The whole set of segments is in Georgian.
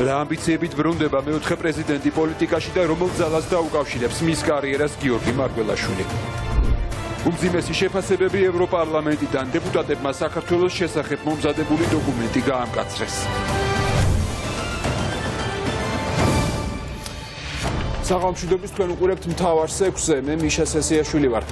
რა ამბიციებით ბრუნდება მეოთხე პრეზიდენტი პოლიტიკაში და რომელ ძალას დაუკავშირებს მის კარიერას გიორგი მარგველაშვილი. უმძიმესი შეფასებები ევროპარლამენტიდან დეპუტატებმა საქართველოს შესახებ მომზადებული დოკუმენტი გაამკაცრეს. საღამოშვიდობის თქვენ უყურებთ მთავარს 6-ზე, მე მიშა სესიაშვილი ვარ.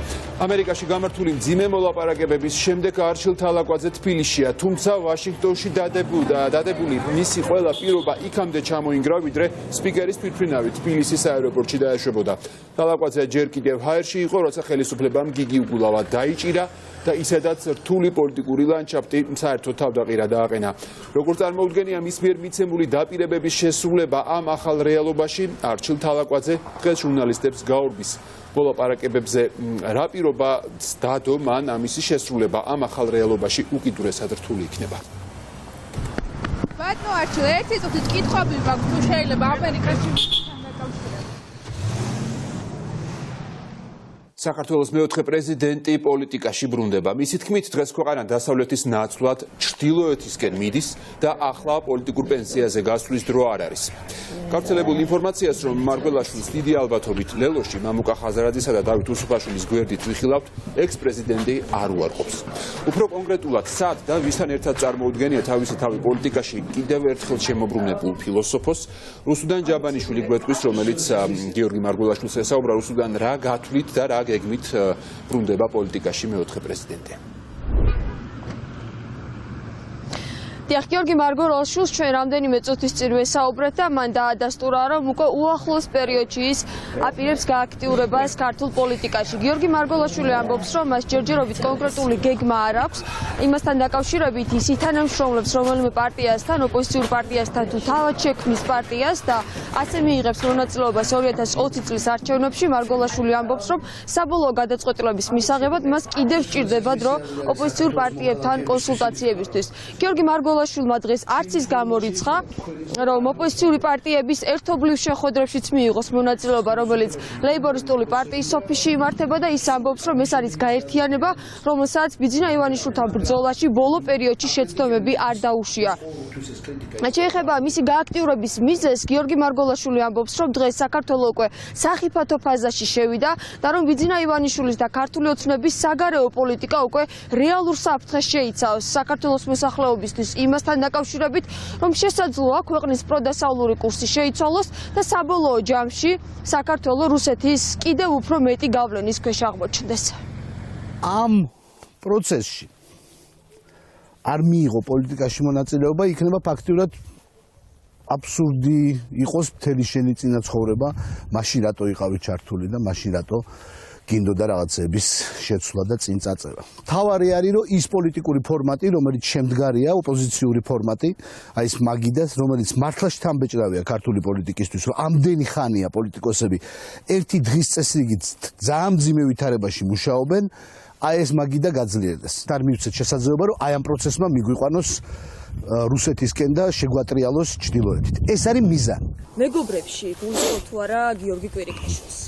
ამერიკაში გამართული მძიმე მოლაპარაკებების შემდეგ არჩილ თალაკვაძე თბილისშია, თუმცა ვაშინგტონში დადებული მისი ყველა პირობა იქამდე ჩამოინგრა, ვიდრე სპიკერის თვითმფრინავი თბილისის აეროპორტში დაეშვებოდა. თალაკვაძე ჯერ კიდევ ჰაერში იყო, როცა ხელისუფლებამ გიგი უგულავა დაიჭირა და ისედაც რთული პოლიტიკური ლანდშაფტი საერთოდ თავდაყირა დააყენა. როგორც წარმოუდგენია მის მიერ მიცემული დაპირებების შესრულება ამ ახალ რეალობაში, არჩილ თალაკვაძე დღეს ჟურნალისტებს გაურბის. მოლაპარაკებებზე რა პირობაც დადო მან ამისი შესრულება ამ ახალ რეალობაში უკიდურესად რთული იქნება. ბატონო არჩილ, ერთი წუთით კითხვები მაქვს, თუ შეიძლება ამერიკაში საქართველოს მეოთხე პრეზიდენტი პოლიტიკაში ბრუნდება. მისი თქმით, დღეს ქვეყანა დასავლეთის ნაცვლად ჩრდილოეთისკენ მიდის და ახლა პოლიტიკურ პენსიაზე გასვლის დრო არ არის. გავრცელებულ ინფორმაციას, რომ მარგველაშვილის დიდი ალბათობით ლელოში მამუკა ხაზარაძისა და დავით უსუფაშვილის გვერდით ვიხილავთ, ექს-პრეზიდენტი არ უარყოფს. უფრო კონკრეტულად, სად და ვისთან ერთად წარმოუდგენია თავისი თავი პოლიტიკაში კიდევ ერთხელ შემოbrunებულ ფილოსოფოსს, რუსუდან ჯაბანიშვილი გვეტყვის, რომელიც გიორგი მარგველაშვილს ესაუბრა, რუსუდან რა გათვლით და რა გეგმით ბრუნდება პოლიტიკაში მეოთხე პრეზიდენტი. დიახ, გიორგი მარგველაშვილს ჩვენ რამდენიმე წუთის წინ ვესაუბრეთ და მან დაადასტურა, რომ უკვე უახლოს პერიოდში ის აპირებს გააქტიურებას ქართულ პოლიტიკაში. გიორგი მარგველაშვილი ამბობს, რომ მას ჯერჯერობით კონკრეტული გეგმა არ აქვს, იმასთან დაკავშირებით ის ითანამშრომლებს რომელიმე პარტიასთან, ოპოზიციურ პარტიასთან თუ თავად შექმნის პარტიას და ასე მიიღებს მონაწილეობას 2020 წლის არჩევნებში. მარგველაშვილი ამბობს, რომ საბოლოო გადაწყვეტილების მისაღებად მას კიდევ სჭირდება დრო ოპოზიციურ პარტიებთან კონსულტაციებისთვის. გიორგი მაშვილმა დღეს არც ის გამორიცხა, რომ ოპოზიციური პარტიების ერთობლივ შეხვედრებშიც მიიღოს მონაწილეობა, რომელიც ლეიბორისტული პარტიის ოფისში იმართება და ის ამბობს, რომ ეს არის გაერთიანება, რომელსაც ბიძინა ივანიშვილთან ბრძოლაში ბოლო პერიოდში შეცდომები არ დაუშია. შეეხება მისი გააქტიურების მიზეზს, გიორგი მარგველაშვილი ამბობს, რომ დღეს საქართველო უკვე სახიფათო ფაზაში შევიდა და რომ ბიძინა ივანიშვილის და ქართული ოცნების საგარეო პოლიტიკა უკვე რეალურ საფრთხეს შეიცავს საქართველოს მოსახლეობისთვის. იმასთან დაკავშირებით, რომ შესაძლოა ქვეყნის პროდასავლური კურსი შეიცვალოს და საბოლოო ჯამში საქართველო რუსეთის კიდევ უფრო მეტი გავლენის ქვეშ აღმოჩნდეს. ამ პროცესში არ მიიღო პოლიტიკაში მონაწილეობა, იქნება ფაქტიურად აბსურდი იყოს მთელი შენი წინა ცხოვრება, მაშინ რატო იყავი ჩართული და მაშინ რატო გინდოდა რაღაცების შეცვლა და წინ წაწევა. მთავარი არის, რომ ის პოლიტიკური ფორმატი, რომელიც შემდგარია, ოპოზიციური ფორმატი, აი ეს მაგიდას, რომელიც მართლა შთამბეჭდავია ქართული პოლიტიკისთვის, რომ ამდენი ხანია პოლიტიკოსები ერთი დღის წესრიგით ძალიან მძიმე ვითარებაში მუშაობენ, აი ეს მაგიდა გაძლიერდეს. არ მივცეთ შესაძლებლობა, რომ აი ამ პროცესმა მიგვიყვანოს რუსეთისკენ და შეგვატრიალოს ჩრდილოეთით. ეს არის მიზანი. მეგობრებში გულისხმობ თუ არა გიორგი კვირიკაშვილს?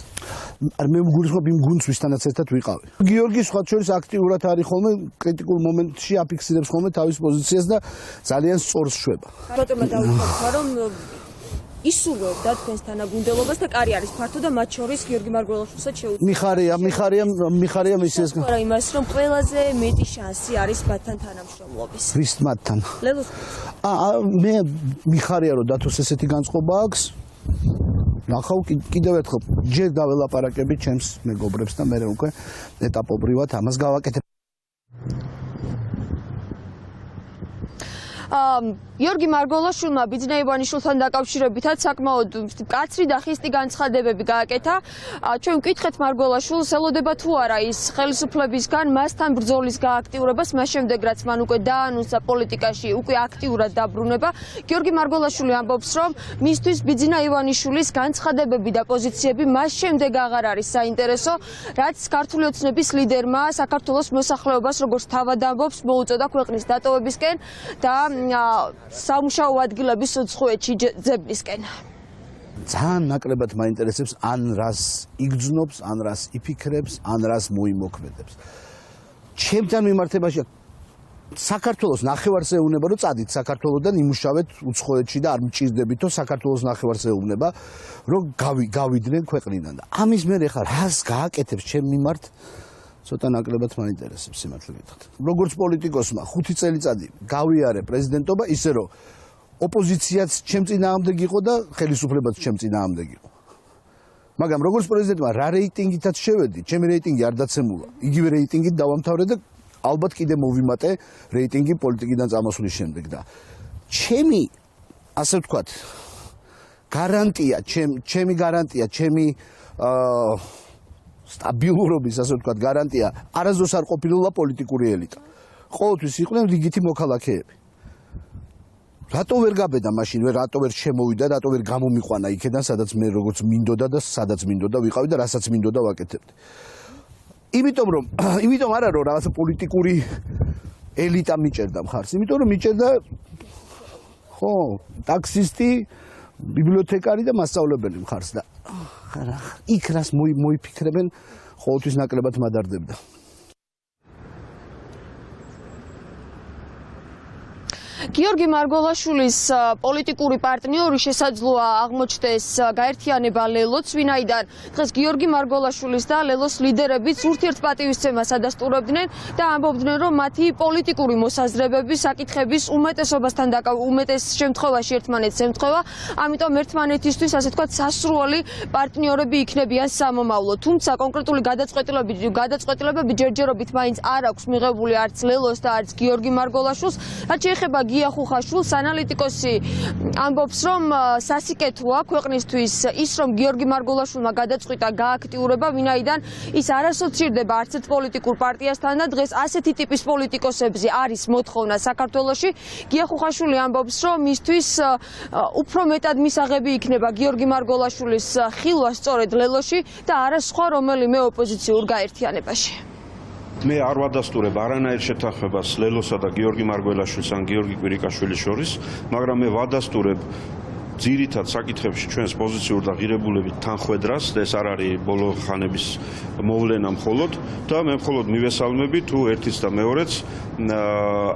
მე მგულისხმობ იმ გუნდს, ვისთანაც ერთად ვიყავი. გიორგი სხვა შორის აქტიურად არის ხოლმე, კრიტიკულ მომენტში აფიქსირებს ხოლმე თავის პოზიციას და ძალიან სწორს შვება. ბატონმა დაუხმობა, რომ ისურვებდა თქვენს თანაგუნდელობას და კარიერის ფართო და მათ შორის გიორგი მარგველაშვილსაც შეუძლია. მიხარია მისი ეს. არა იმას, რომ ყველაზე მეტი შანსი არის მათთან თანამშრომლობის. ვის მათთან? ლელოს. მე მიხარია, რომ დათოს ესეთი განწყობა აქვს. ნახავ კიდევ ერთხელ ჯერ დაველაპარაკები ჩემს მეგობრებს და მე უკვე ეტაპობრივად ამას გავაკეთებ. გიორგი მარგველაშვილმა ბიძინა ივანიშვილთან დაკავშირებითაც საკმაოდ მკაცრი და ხისტი განცხადებები გააკეთა. ჩვენ ვკითხეთ მარგველაშვილს, ელოდება თუ არა ის ხელისუფლებისგან მასთან ბრძოლის გააქტიურებას, მას შემდეგ რაც მან უკვე დაანონსა პოლიტიკაში უკვე აქტიურად დაბრუნება. გიორგი მარგველაშვილი ამბობს, რომ მისთვის ბიძინა ივანიშვილის განცხადებები და პოზიციები მას შემდეგ აღარ არის საინტერესო, რაც ქართული ოცნების ლიდერმა საქართველოს მოსახლეობას, როგორც თავად ამბობს, მოუწოდა ქვეყნის დატოვებისკენ და სამუშაო ადგილების უცხოეთში ძებნისკენ. ძალიან ნაკლებად მაინტერესებს ან რას იგრძნობს, ან რას იფიქრებს, ან რას მოიმოქმედებს. ჩემთან მიმართებაში საქართველოს ნახევარს ეუბნება, რომ წადით საქართველოსდან იმუშავეთ უცხოეთში და არ მჭირდებით, რომ საქართველოს ნახევარს ეუბნება, რომ გავიდნენ ქვეყნიდან. და ამის მერე ხარ რას გააკეთებს ჩემ მიმართ ცოტა ნაკლებად მაინტერესებს სიმართლე გითხრათ. როგორც პოლიტიკოსმა 5 წელიწადი გავიარე პრეზიდენტობა, ისე რომ ოპოზიციაც ჩემ წინააღმდეგ იყო და ხელისუფლებაც ჩემ წინააღმდეგ იყო. მაგრამ როგორც პრეზიდენტმა რა რეიტინგითაც შევედი, ჩემი რეიტინგი არ დაცემულა. იგივე რეიტინგით დავამთავრე და ალბათ კიდე მოვიმატე რეიტინგი პოლიტიკიდან წამოსვლის შემდეგ და ჩემი ასე ვთქვათ გარანტია, ჩემი გარანტია, ჩემი სტაბილურობის ასე ვთქვათ გარანტია არასდროს არ ყოფილა პოლიტიკური ელიტა. ყოველთვის იყვნენ რიგითი მოქალაქეები. რატო ვერ გაბედა მაშინ, რატო ვერ შემოვიდა, რატო ვერ გამომიყვანა იქიდან, სადაც მე როგორც მინდოდა და სადაც მინდოდა ვიყავი და რასაც მინდოდა ვაკეთებდი. იმიტომ არა რომ რაღაცა პოლიტიკური ელიტა მიჭერდა მხარს, იმიტომ რომ მიჭერდა ხო, ტაქსისტი, ბიბლიოთეკარი და მასწავლებელი მხარს და იქ რას მოიფიქრებენ, ყოველთვის ნაკლებად მადარდებდა. გიორგი მარგველაშვილის პოლიტიკური პარტნიორი შესაძლოა აღმოჩნდეს გაერთიანება ლელოც, ვინაიდან დღეს გიორგი მარგველაშვილის და ლელოს ლიდერებიც ურთიერთპატივისცემას ადასტურებდნენ და ამბობდნენ, რომ მათი პოლიტიკური მოსაზრებები საკითხების უმეტესობასთან უმეტეს შემთხვევაში ერთმანეთს ემთხვევა, ამიტომ ერთმანეთისთვის ასე თქვათ სასრული პარტნიორები იქნებიან სამომავლოდ. თუმცა კონკრეტული გადაწყვეტილებები ჯერჯერობით მაინც არ აქვს მიღებული არც ლელოს და არც გიორგი მარგველაშვილს. რაც შეეხება გიახუხაშვილს, ანალიტიკოსი ამბობს, რომ სასიკეთოა ქვეყნისთვის ის, რომ გიორგი მარგველაშვილმა გადაწყვიტა გააქტიურება, ვინაიდან ის არ ასოცირდება არც ერთ პოლიტიკურ პარტიასთან და დღეს ასეთი ტიპის პოლიტიკოსებზე არის მოთხოვნა საქართველოში. გიახუხაშვილი ამბობს, რომ მისთვის უფრო მეტად მისაღები იქნება გიორგი მარგველაშვილის ხილვა სწორედ ლელოში და არა სხვა რომელიმე ოპოზიციურ გაერთიანებაში. მე არ ვადასტურებ არანაირ შეთანხმებას ლელოსა და გიორგი მარგველაშვილის ან გიორგი კვირიკაშვილის შორის, მაგრამ მე ვადასტურებ ძირითად საკითხებში ჩვენს პოზიციურ და ღირებულებით თანხვედრას და ეს არ არის ბოლო ხანების მოვლენა მხოლოდ და მე მხოლოდ მივესალმები თუ ერთიც და მეორეც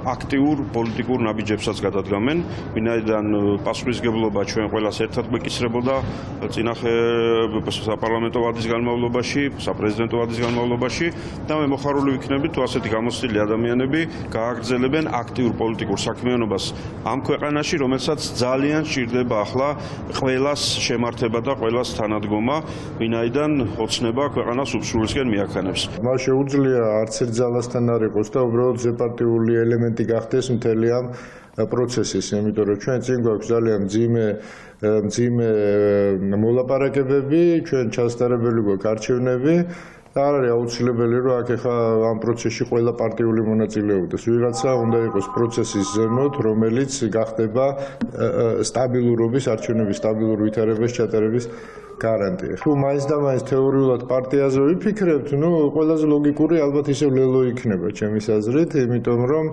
აქტიურ პოლიტიკურ ნაბიჯებსაც გადადგამენ, ვინაიდან პასუხისმგებლობა ჩვენ ყველას ერთად გვეკისრებოდა წინახე საპარლამენტო ვადის განმავლობაში, საპრეზიდენტო ვადის განმავლობაში და მე მოხარული ვიქნები თუ ასეთი გამოცდილი ადამიანები გააგრძელებენ აქტიურ პოლიტიკურ საქმიანობას ამ ქვეყანაში, რომელსაც ძალიან სჭირდება ახლა ყველას შემართება და ყველას თანადგომა, ვინაიდან ოცნება ქვეყანას უსრულისკენ მიაქანებს. მას შეუძლია არც ერთ ძალასთან არ იყოს და უბრალოდ ზეპარტიული ელემენტი გახდეს მთელი ამ პროცესის, იმიტომ რომ ჩვენ წინ გვაქვს ძალიან მძიმე მოლაპარაკებები, ჩვენ ჩასტარებელი გვაქვს არჩევნები. არ არის აუცილებელი რომ აქ ახლა ამ პროცესში ყველა პარტიული მონაწილეობდეს. ვიღაცა უნდა იყოს პროცესის ზემოთ, რომელიც გახდება სტაბილურობის, არჩევნების სტაბილურ ვითარების ჩატარების გარანტია. თუ მაინც და მაინც თეორიულად პარტიაზე ვიფიქრებთ, ყველაზე ლოგიკური ალბათ ისევ ლელო იქნება ჩემის აზრით, იმიტომ რომ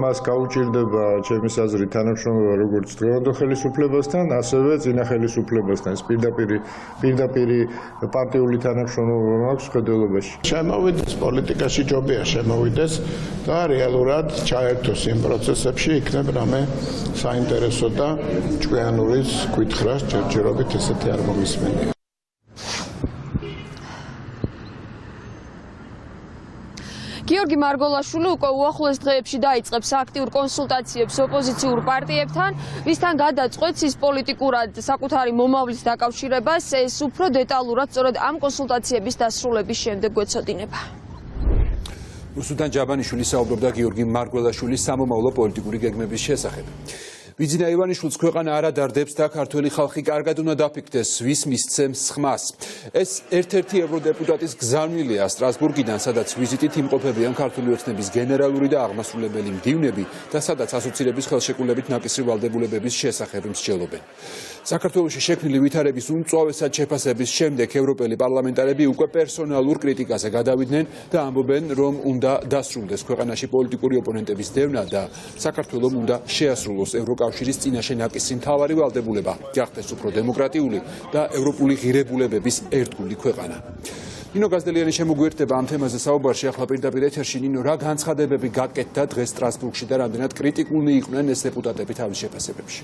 მას გაუჭირდება ჩემის აზრით თანამშრომლობა როგორც დღევანდელ ხელისუფლებასთან, ასევე წინა ხელისუფლებასთან. ეს პირდაპირი პარტიული თანამშრომლობა მაქვს ხედველობაში. შემოვიდეს პოლიტიკაში, ჯობია შემოვიდეს და რეალურად ჩაერთოს იმ პროცესებში, იქნებ რამე საინტერესო და ჭკვიანურის კითხრას ჯერჯერობით ესეთი არ მომისმენია. გიორგი მარგველაშვილი უკვე უახლოეს დღეებში დაიწყებს აქტიურ კონსულტაციებს ოპოზიციურ პარტიებთან, ვისთან გადაწყვეტს ის პოლიტიკურად საკუთარი მომავლის დაკავშირებას, ეს უფრო დეტალურად სწორედ ამ კონსულტაციების დასრულების შემდეგ გვეცოდინება. რუსუდან ჯაბანიშვილი საუბრობდა გიორგი მარგველაშვილის სამომავლო პოლიტიკური გეგმების შესახებ. ვიძინა ივანიშვილს ქვეყანა არ ადარდებს და ქართველი ხალხი კარგად უნდა დაფიქრდეს, ვის მისცემს ხმას. ეს ერთ-ერთი ევროდეპუტატის გზავნილია სტრასბურგიდან, სადაც ვიზიტით იმყოფებიან ქართული ოცნების გენერალური და აღმასრულებელი მდივნები და სადაც ასოცირების ხელშეკრულებით ნაკისრი ვალდებულებების შესახებ მსჯელობენ. საქართველოში შექმნილი ვითარების უმწვავესად შეფასების შემდეგ ევროპელი პარლამენტარები უკვე პერსონალურ კრიტიკაზე გადავიდნენ და ამბობენ, რომ უნდა დასრულდეს ქვეყანაში პოლიტიკური ოპონენტების დევნა და საქართველოს უნდა შეასრულოს ევროკავშირის წინაშე ნაკისრი მთავარი ვალდებულება, გახდეს უფრო დემოკრატიული და ევროპული ღირებულებების ერთგული ქვეყანა. ნინო გაზდელიანი შემოგვიერთდება ამ თემაზე საუბარში ახლა პირდაპირ ეთერში. ნინო, რა განცხადებები გაკეთდა დღეს სტრასბურგში და რამდენად კრიტიკულნი იყვნენ ეს დეპუტატები თავის შეფასებებში?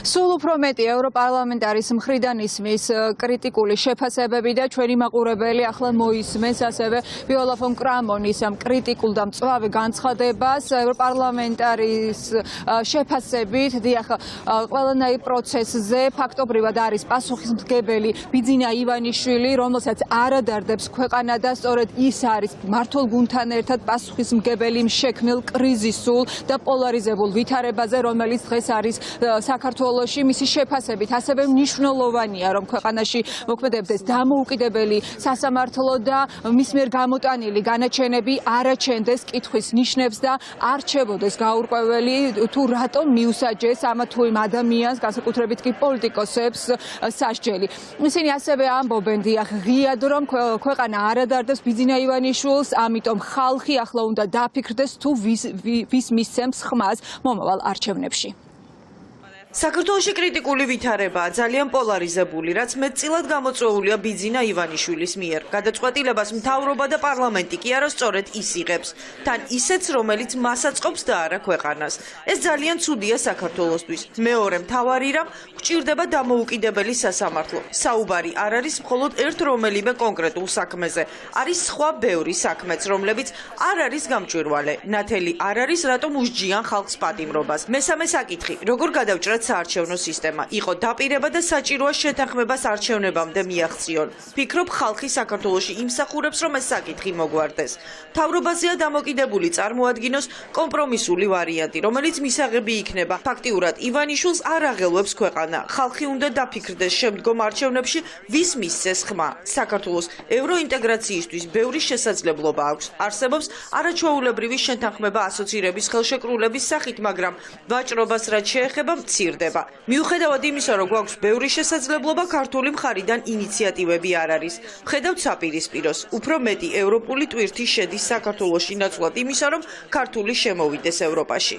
სულ უფრო მეტი ევროპარლამენტარის მხრიდან ისმის კრიტიკული შეფასებები და ჩვენი მაყურებელი ახლა მოისმენს ასევე ვიოლა ფონ კრამონის ამ კრიტიკულ და მწვავე განცხადებას ევროპარლამენტარის შეფასებით. დიახ, ყველანაირ პროცესზე ფაქტობრივად არის პასუხისმგებელი ბიძინა ივანიშვილი, რომელსაც არ ადარდებს ქვეყანა და სწორედ ის არის მართულ გუნდთან ერთად პასუხისმგებელი შექმნილ კრიზისულ და პოლარიზებულ ვითარებაზე, რომელიც დღეს არის საქართველოში. მისი შეფასებით ასევე მნიშვნელოვანია, რომ ქვეყანაში მოქმედებდეს დამოუკიდებელი სასამართლო და მის მიერ გამოტანილი განაჩენები არაჩენდეს კითხვის ნიშნებს და არ რჩებოდეს გაურკვეველი თუ რატომ მიუსაჯეს ამა თუ იმ ადამიანს, განსაკუთრებით კი პოლიტიკოსებს სასჯელი. ისინი ასევე ამბობენ, დიახ, ღიად, რომ ქვეყანა არ ადარდებს ბიძინა ივანიშვილს, ამიტომ ხალხი ახლა უნდა დაფიქრდეს თუ ვის მისცემს ხმას მომავალ არჩევნებში. საქართველოში კრიტიკული ვითარებაა ძალიან პოლარიზებული, რაც მეტწილად გამოწვეულია ბიძინა ივანიშვილის მიერ. გადაწყვეტილებას მთავრობა და პარლამენტი კი არა სწორედ ის იღებს, თან ისეც, რომელიც მას აწყობს და არა ქვეყანას. ეს ძალიან ცუდია საქართველოსთვის. მეორე მთავარი რამ გვჭირდება დამოუკიდებელი სასამართლო. საუბარი არ არის მხოლოდ ერთ რომელიმე კონკრეტულ საქმეზე. არის სხვა ბევრი საქმეც, რომლებიც არ არის გამჭვირვალე. ნათელი არ არის, რატომ უსჯიან ხალხს პატიმრობას. მესამე საკითხი, როგორ გადავჭრათ საარჩევნო სისტემა. იყო დაპირება და საჭიროა შეთანხმებას არჩევნებამდე მიაღწიონ. ფიქრობ, ხალხი საქართველოში იმსახურებს, რომ ეს საკითხი მოგვარდეს. მთავრობაზეა დამოკიდებული წარმოადგინოს კომპრომისული ვარიანტი, რომელიც მისაღები იქნება. ფაქტიურად ივანიშვილს არ აღელვებს ქვეყანა. ხალხი უნდა დაფიქრდეს შემდგომ არჩევნებში ვის მისცეს ხმა. საქართველოს ევროინტეგრაციისთვის ბევრი შესაძლებლობა აქვს. არსებობს არაჩვეულებრივი შეთანხმება ასოცირების ხელშეკრულების სახით, მაგრამ ვაჭრობას რაც შეეხება მცირდება. მიუხედავად იმისა, რომ გვაქვს ბევრი შესაძლებლობა, ქართული მხარიდან ინიციატივები არ არის. ვხედავთ საპირისპიროს, უფრო მეტი ევროპული ტვირთი შედის საქართველოში ნაცვლად იმისა, რომ ქართული შემოვიდეს ევროპაში.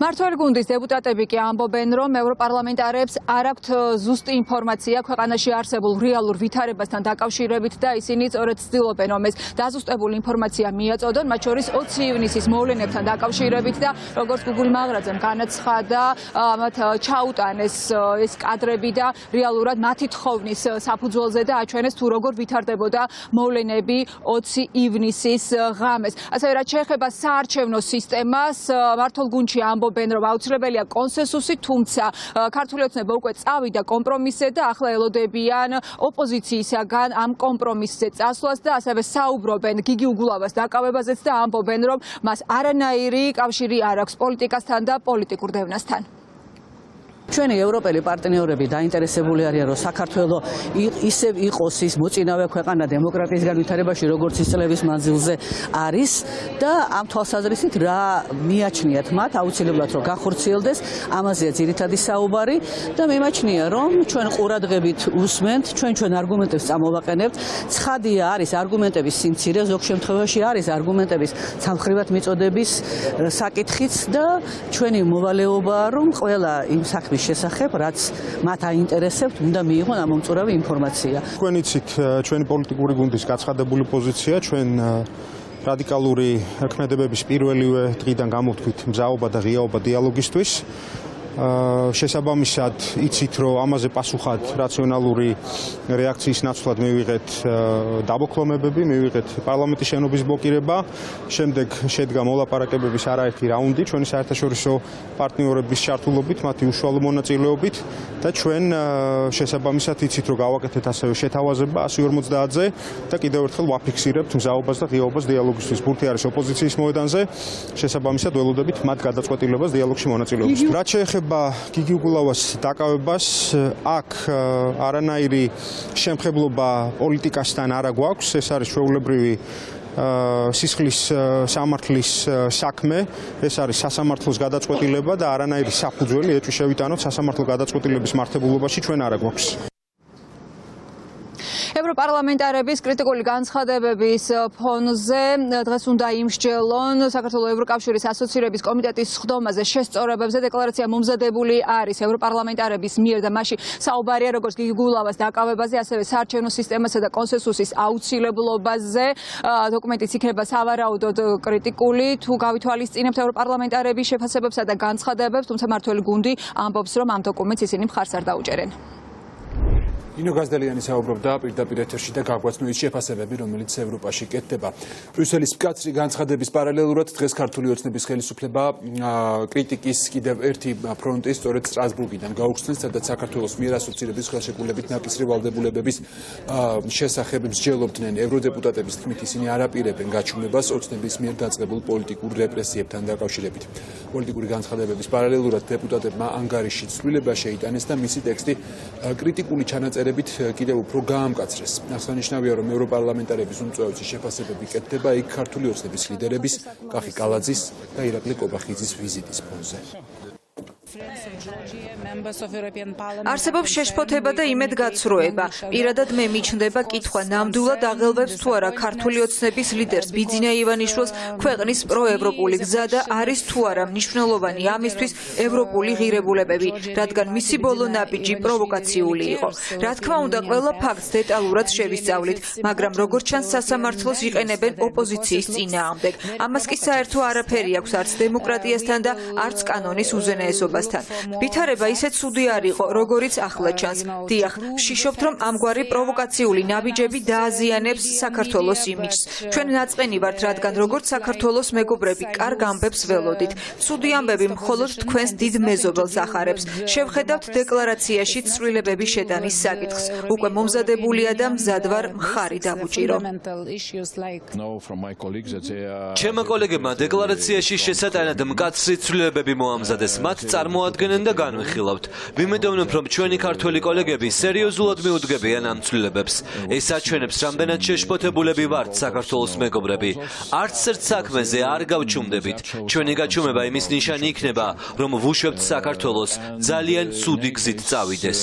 მართველი გუნდის დეპუტატები კი ამბობენ, რომ ევროპარლამენტარებს არ აქვთ ზუსტი ინფორმაცია ქვეყანაში არსებულ რეალურ ვითარებასთან დაკავშირებით და ისინი სწორედ ცდილობენ, რომ ეს დაზუსტებული ინფორმაცია მიაწოდონ, მათ შორის 20 ივნისის მოვლენებთან დაკავშირებით და როგორც გუგულ მაღრაძემ განაცხადა, მათ ჩაუტანეს ეს კადრები და რეალურად მათი თხოვნის საფუძველზე და აჩვენეს თუ როგორ ვითარდებოდა მოვლენები 20 ივნისის ღამეს. ასევე რაც შეეხება საარჩევნო სისტემას, მართულ გუნდში ამბობენ, რომ აუცილებელია კონსენსუსი, თუმცა ქართული ოცნება უკვე წავიდა კომპრომისზე და ახლა ელოდებიან ოპოზიციისაგან ამ კომპრომისზე წასვლას და ასევე საუბრობენ გიგი უგულავას დაკავებაზეც და ამბობენ, რომ მას არანაირი კავშირი არ აქვს პოლიტიკასთან და პოლიტიკურ დევნასთან. ჩვენი ევროპელი პარტნიორები დაინტერესებული არიან, რომ საქართველო ისევ იყოს ის მოწინავე ქვეყანა დემოკრატიის განვითარებაში, როგორც ის წლების მანძილზე არის და ამ თვალსაზრისით რა მიაჩნიათ მათ აუცილებლად რომ გახორციელდეს, ამაზეა ძირითადი საუბარი და მიმაჩნია, რომ ჩვენ ყურადღებით უსმენთ, ჩვენ არგუმენტებს წამოვაყენებთ. ცხადია არის არგუმენტების სიმცირე, ზოგ შემთხვევაში არის არგუმენტების სამხრივად მიწოდების საკითხიც და ჩვენი მოვალეობაა, რომ ყველა იმ საქმის შესახებ, რაც მათ აინტერესებთ, უნდა მიიღონ ამომწურავი ინფორმაცია. თქვენ იცით, ჩვენი პოლიტიკური გუნდის გაცხადებული პოზიცია, ჩვენ რადიკალური ქმედებების პირველივე დღიდან გამოვთქვით მზაობა და ღიაობა დიალოგისთვის. შესაბამისად იცით, რომ ამაზე პასუხად რაციონალური რეაქციის ნაცვლად მივიღეთ დაბოქლომებები, მივიღეთ პარლამენტის შენობის ბლოკირება, შემდეგ შედგა მოლაპარაკებების არაერთი რაუნდი ჩვენი საერთაშორისო პარტნიორების ჩართულობით, მათი უშუალო მონაწილეობით და ჩვენ შესაბამისად იცით, რომ გავაკეთეთ ასევე შეთავაზება 150-ზე და კიდევ ერთხელ ვაფიქსირებთ მზაობას და ღიაობას დიალოგისთვის. ბურთი არის ოპოზიციის მოედანზე, შესაბამისად ველოდებით მათ გადაწყვეტილებას დიალოგში მონაწილეობის. რაც შეეხება გიგი უგულავას დაკავებას, აქ არანაირი შემხებლობა პოლიტიკასთან არ გვაქვს, ეს არის ჩვეულებრივი სისხლის სამართლის საქმე, ეს არის სასამართლოს გადაწყვეტილება და არანაირი საფუძველი ეჭვი შევიტანოთ სასამართლო გადაწყვეტილების მართებულობაში ჩვენ არ გვაქვს. ევროპარლამენტარების კრიტიკული განცხადებების ფონზე დღეს უნდა იმსჯელონ საქართველოს ევროკავშირის ასოცირების კომიტეტის სხდომაზე შესწორებებზე დეკლარაცია მომზადებული არის ევროპარლამენტარების მიერ და მასში საუბარია როგორც გიგი გულავას დაკავებაზე, ასევე საარჩევნო სისტემასა და კონსენსუსის აუცილებლობაზე. დოკუმენტიც იქნება სავარაუდოდ კრიტიკული, თუ გავითვალისწინებთ ევროპარლამენტარების შეფასებებსა და განცხადებებს, თუმცა მართველი გუნდი ამბობს, რომ ამ დოკუმენტს ისინი მხარს არ დაუჭერენ. ინო გაზდელიანი საუბრობდა პირდაპირ ეთერში და გაგვაცნო ის შეფასებები, რომელიც ევროპაში კეთდება. ბრიუსელის მკაცრი განცხადების პარალელურად დღეს ქართული ოცნების ხელისუფლება კრიტიკის კიდევ ერთი ფრონტი სწორედ სტრასბურგიდან გაუხსნეს, სადაც საქართველოს მიერ ასოცირების ხელშეკრულებით ნაკისრი ვალდებულებების შესახებ მსჯელობდნენ. ევროდეპუტატების თქმით ისინი არ აპირებენ გაჩუმებას ოცნების მიერ დაწყებულ პოლიტიკურ რეპრესიებთან დაკავშირებით. პოლიტიკური განცხადებების პარალელურად დეპუტატებმა ანგარიში ცვლილება შეიტანეს და მისი ტექსტი კრიტიკული ჩანაწერებით კიდევ უფრო გაამკაცრეს. აღსანიშნავია, რომ ევროპარლამენტარების უმწვევი შეფასებები კეთდება იქ ქართული ოცნების ლიდერების კახი კალაძის და ირაკლი კობახიძის ვიზიტის ფონზე. არსებობს შეშფოთება და იმედგაცრუება. პირადად მე მიჩნდება კითხვა ნამდვილად აღელვებს თუ არა ქართული ოცნების ლიდერს ბიძინა ივანიშვილს ქვეყნის პროევროპული გზა და არის თუ არა მნიშვნელოვანი ამისთვის ევროპული ღირებულებები, რადგან მისი ბოლო ნაბიჯი პროვოკაციული იყო. რა თქმა უნდა, ყველა ფაქტს დეტალურად შევისწავლით, მაგრამ როგორც ჩანს სასამართლოს იყენებენ ოპოზიციის წინააღმდეგ. ამას კი საერთო არაფერი აქვს არც დემოკრატიასთან და არც კანონის უზენაესობასთან. ვითარება ისეთ ცუდი არ იყო, როგორიც ახლა ჩანს. დიახ, ვშიშობთ, რომ ამგვარი პროვოკაციული ნაბიჯები დააზიანებს საქართველოს იმიჯს. ჩვენ ნაწყენი ვართ, რადგან როგორც საქართველოს მეგობრები კარგ ამბებს ველოდით. ცუდი ამბები მხოლოდ თქვენს დიდ მეზობელს ახარებს. შევხედავთ დეკლარაციაში ცვლილებების შეტანის საკითხს. უკვე მომზადებულია და მზად ვარ მხარი დავუჭირო. ჩემო კოლეგებმა დეკლარაციაში შესატანად მკაცრი ცვლილებები მოამზადეს. მათ წარმოადგენენ და განვიხილავთ. ვიმედოვნებ, რომ ჩვენი ქართველი კოლეგები სერიოზულად მიუდგებიან ამ ცვლილებებს. ეს აჩვენებს, რამდენად შეშფოთებულები ვართ საქართველოს მეგობრები. არც ერთ საქმეზე არ გავჩუმდებით. ჩვენი გაჩუმება იმის ნიშანი იქნება, რომ ვუშვებთ საქართველოს ძალიან ცუდი გზით წავიდეს.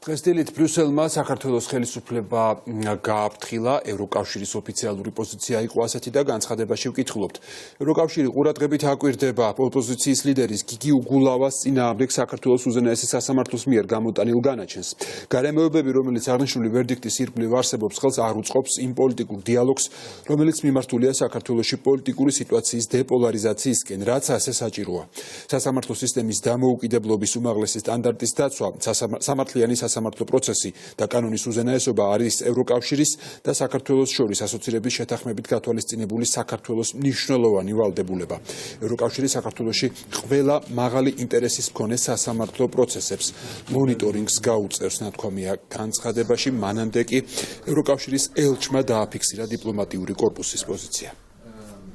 დღეს დილით ბრიუსელმა საქართველოს ხელისუფლება გააფრთხილა, ევროკავშირის ოფიციალური პოზიცია იყო ასეთი და განცხადებაში ვკითხულობთ. ევროკავშირი ყურადღებით აკვირდება ოპოზიციის ლიდერის გიგი უგულავას წინააღმდეგ საქართველოს უზენაესი სასამართლოს მიერ გამოტანილ განაჩენს. გარემოებები, რომელიც აღნიშნული ვერდიქტის ირგვლივ არსებობს, ხელს არ უწყობს იმ პოლიტიკურ დიალოგს, რომელიც მიმართულია საქართველოში პოლიტიკური სიტუაციის დეპოლარიზაციისკენ, რაც ასე საჭიროა. სასამართლო სისტემის დამოუკიდებლობის უმაღლესი სტანდარტის დაცვა, სამართლიანი სასამართლო პროცესი და კანონის უზენაესობა არის ევროკავშირის და საქართველოს შორის ასოცირების შეთანხმებით გათვალისწინებული საქართველოს მნიშვნელოვანი ვალდებულება. ევროკავშირი საქართველოში ყველა მაღალი ინტერესის მქონე სასამართლო პროცესებს მონიტორინგს გაუწევს, ნათქვამია განცხადებაში. მანამდე კი ევროკავშირის ელჩმა დააფიქსირა დიპლომატიური კორპუსის პოზიცია.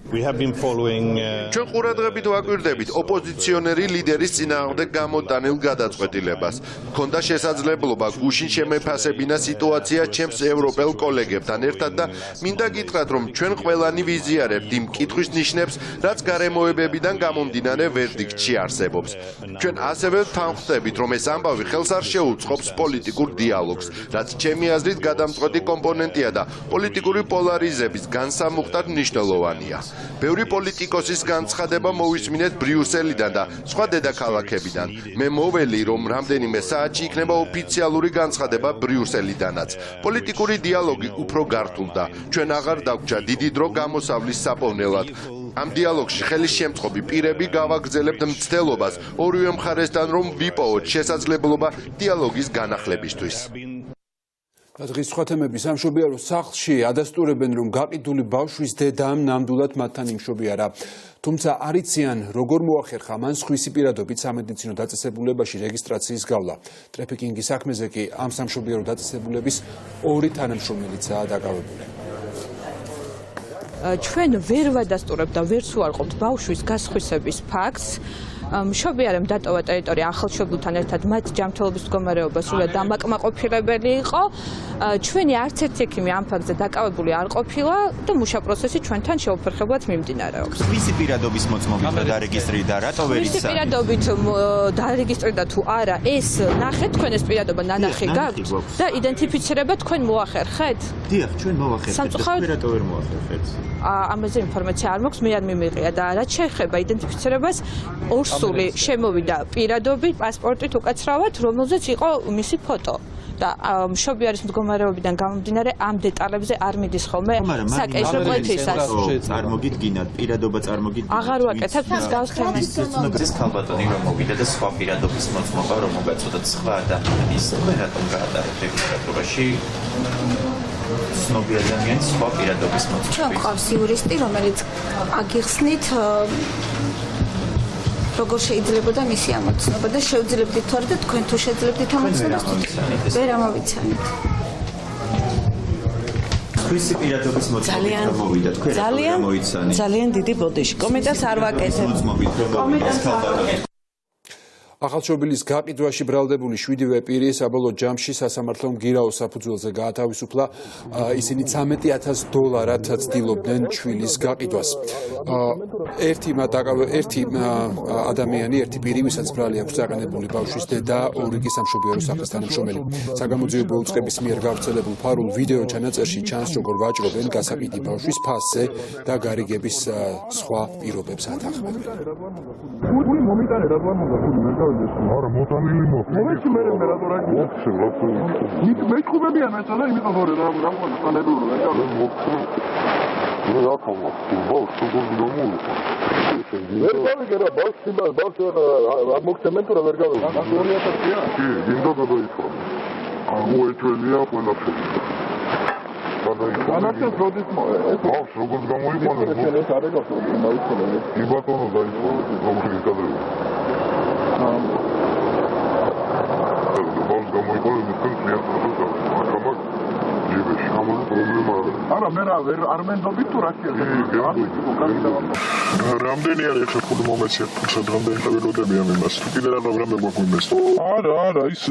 ჩვენ ყურადღებით ვაკვირდებით ოპოზიციონერი ლიდერის წინააღმდეგ გამოტანილ გადაწყვეტილებას. ჰქონდა შესაძლებლობა გუშინ შემეფასებინა სიტუაცია ჩემს ევროპელ კოლეგებთან ერთად და მინდა გითხრათ, რომ ჩვენ ყველანი ვიზიარებთ იმ კითხვის ნიშნებს, რაც გარემოებებიდან გამომდინარე ვერდიქტში არსებობს. ჩვენ ასევე თანხმდებით, რომ ეს ამბავი ხელს არ შეუწყობს პოლიტიკურ დიალოგს, რაც ჩემი აზრით გადამწყვეტი კომპონენტია და პოლიტიკური პოლარიზების განსამუხტად მნიშვნელოვანია. ბევრი პოლიტიკოსის განცხადება მოვისმინეთ ბრიუსელიდან და სხვა დედაქალაქებიდან. მე მოველი, რომ რამდენიმე საათში იქნება ოფიციალური განცხადება ბრიუსელიდანაც. პოლიტიკური დიალოგი უფრო გართულდა. ჩვენ აღარ დაგვჭა დიდი დრო გამოსავლის საპოვნელად. ამ დიალოგში ხელის შემწყობი პირები გავაგრძელებთ მცდელობას ორივე მხარესთან, რომ ვიპოვოთ შესაძლებლობა დიალოგის განახლებისთვის. დღის სხვა თემები სამშობიარო სახლში ადასტურებენ, რომ გაყიდული ბავშვის დედამ ნამდვილად მათთან იმშობიარა. თუმცა არ იციან, როგორ მოახერხა მან სხვისი პირადობით სამედიცინო დაწესებულებაში რეგისტრაციის გავლა. ტრაფიკინგის საქმეზე კი ამ სამშობიარო დაწესებულების ორი თანამშრომელიცაა დაკავებული. ჩვენ ვერ ვადასტურებთ და ვერც უარყოფთ ბავშვის გასხვისების ფაქტს. მშობიარემ დატოვა ტერიტორია ახალშობილთან ერთად მათ ჯანმრთელობის მდგომარეობა სრულად დამაკმაყოფილებელი იყო. ჩვენი არც ერთი ექიმი ამ ფაქტზე დაკავებული არ ყოფილა და მუშა პროცესი ჩვენთან შეუფერხებლად მიმდინარეობს. ვისი პირადობის მოწმობით და დარეგისტრირდა და რატო ვერ ვისი პირადობით დარეგისტრირდა თუ არა ეს ნახეთ თქვენ ეს პირადობა ნანახი გაქვთ და იდენტიფიცირება თქვენ მოახერხეთ? დიახ, ჩვენ მოახერხეთ და რატო ვერ მოახერხეთ? ამაზე ინფორმაცია არ მაქვს, მე არ მიმიღია და რაც შეეხება იდენტიფიცირებას ორსული შემოვიდა პირადობით, პასპორტით უკაცრავად, რომელზეც იყო მისი ფოტო. და მშობიარის მდგომარეობიდან გამომდინარე ამ დეტალებზე არ მიდის ხოლმე საკეისრო კვეთისას. წარმოგიდგინათ, პირადობა წარმოგიდგინათ. აღარ ვაკეთებ მსგავს თემას. ეს ქალბატონი რომ მოვიდა და სხვა პირადობის მოწმობა რომ მოგაწოდოთ სხვა ადამიანის, რატომ გაატარებთ რეგისტრატურაში? ცნობი ადამიანის სხვა პირადობის მოწმობა. ჩვენ გვყავს იურისტი, რომელიც აგიხსნით როგორ შეიძლებოდა მისი ამოცნობა და შევძლებდით თუ არა და თქვენ თუ შეძლებდით ამოცნობას ვერ ამოვიცანით. ვისი პირადობის მოწმობით რომ მოვიდა თქვენ რა მოიცანით? ძალიან დიდი ბოდიში. კომენტარს არ ვაკეთებ. ახალშობილის გაყიდვაში ბრალდებული 7-ვე პირი საბოლოო ჯამში სასამართლომ გირაოს საფუძველზე გაათავისუფლა. ისინი $13,000 ცდილობდნენ ჩვილის გაყიდვას. ერთი ადამიანი, ერთი პირი, ვისაც ბრალი აქვს დაყენებული ბავშვის დედა, ორი კი სამშობიარო სახლის თანამშრომელი. საგამოძიებო უწყების მიერ გავრცელებულ ფარულ ვიდეო ჩანაწერში ჩანს, როგორ ვაჭრობენ გასაყიდი ბავშვის ფასზე და გარიგების სხვა პირობებს ათანხმებენ. არა მოტანილი მოხდა მე რატო მე ხუბებიან მეცალა იმით რომ რა ხანებულო რა მე რა თქმა უნდა ბავშვი გოგონული ვერ გავიგერა ბავშვი არ მოგცემენ თუ რა ვერ გავიგე 2000-ია კი გინდა გადაიქვა აღმოეჩვენია ყველაფერი განაცემ პროდუქტ ბავშვს როგორც გამოიყვანეს ეს არის გავხსენე კი ბატონო დაიწყო რომელი გადაიქვა არა მე არ მენდობი თუ რა რამდენი არის ახლა ხუთი მომეცია თუმცა რამდენი ხაველოდებიან იმას თუ კიდე რამე გვაგვიმეს არა ის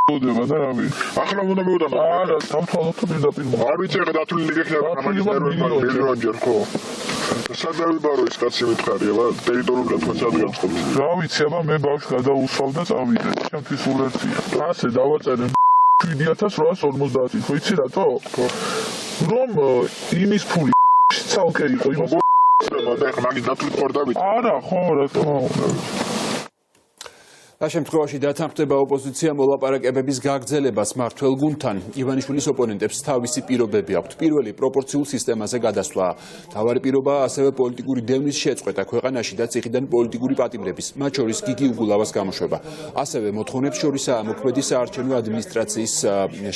ოდება და რამე ახლა უნდა მევუტანო არა სამთვალოთ პირდაპირ არ ვიცი ახლა დათვლილი გექნება მილიონჯერ ხო სადავიბარო ის კაცი მითხარია ვა ტერიტორიულად თქვენ სად გაწყობთ რა ვიცი აბა მე ბავშვს გადაუსვავ და წავიდე ჩემთვის ულერთია ასე დავაწერე 7850 ხო იცი რატო რომ იმის ფული ცალკე იყო იმას და ახლა მაგის დათვლით ხორდავით არა ხო რატო ამ შემთხვევაში დათანხმდება ოპოზიცია მოლაპარაკებების გაგრძელებას მმართველ გუნდთან. ივანიშვილის ოპონენტებს თავისი პირობები აქვთ. პირველი პროპორციულ სისტემაზე გადასვლა. მთავარი პირობა ასევე პოლიტიკური დევნის შეწყვეტა ქვეყანაში და ციხიდან პოლიტიკური პატიმრების, მათ შორის გიგი უგულავას გამოშვება. ასევე მოთხოვნებს შორისაა მოქმედი საარჩევნო ადმინისტრაციის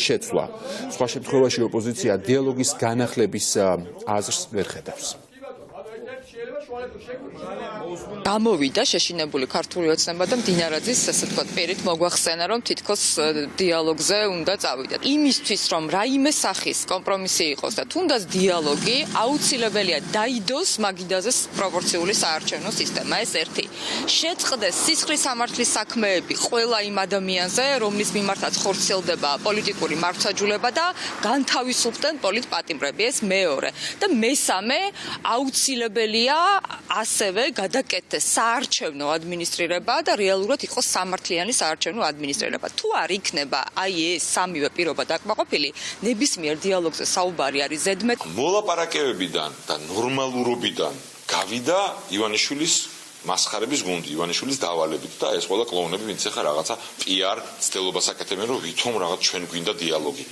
შეცვლა. სხვა შემთხვევაში ოპოზიცია დიალოგის განახლების აზრს ვერ ხედავს. გამოვიდა შეშინებული ქართული ოცნება და მდინარაძის ასე ვთქვათ პირით მოგვახსენა რომ თითქოს დიალოგზე უნდა წავიდეთ. იმისთვის რომ რაიმე სახის კომპრომისი იყოს და თუნდაც დიალოგი აუცილებელია დაიდოს მაგიდაზე პროპორციული საარჩევნო სისტემა ეს ერთი. შეწყდეს სისხლის სამართლის საქმეები ყველა იმ ადამიანზე რომლის მიმართაც ხორციელდება პოლიტიკური მართლმსაჯულება და განთავისუფლდნენ პოლიტპატიმრები ეს მეორე. და მესამე აუცილებელია ასევე გადაკეთდეს საარჩევნო ადმინისტრირება და რეალურად იყოს სამართლიანი საარჩევნო ადმინისტრირება. თუ არ იქნება აი ეს სამივე პირობა დაკმაყოფილი, ნებისმიერ დიალოგზე საუბარი არის ზედმეტ. მოლაპარაკებებიდან და ნორმალურობიდან გავიდა ივანიშვილის მასხარების გუნდი, ივანიშვილის დავალებით და ეს ყველა კლოუნები, ვინც ახლა რაღაცა PR ცდილობას აკეთებენ, რომ ვითომ რაღაც ჩვენ გვინდა დიალოგი.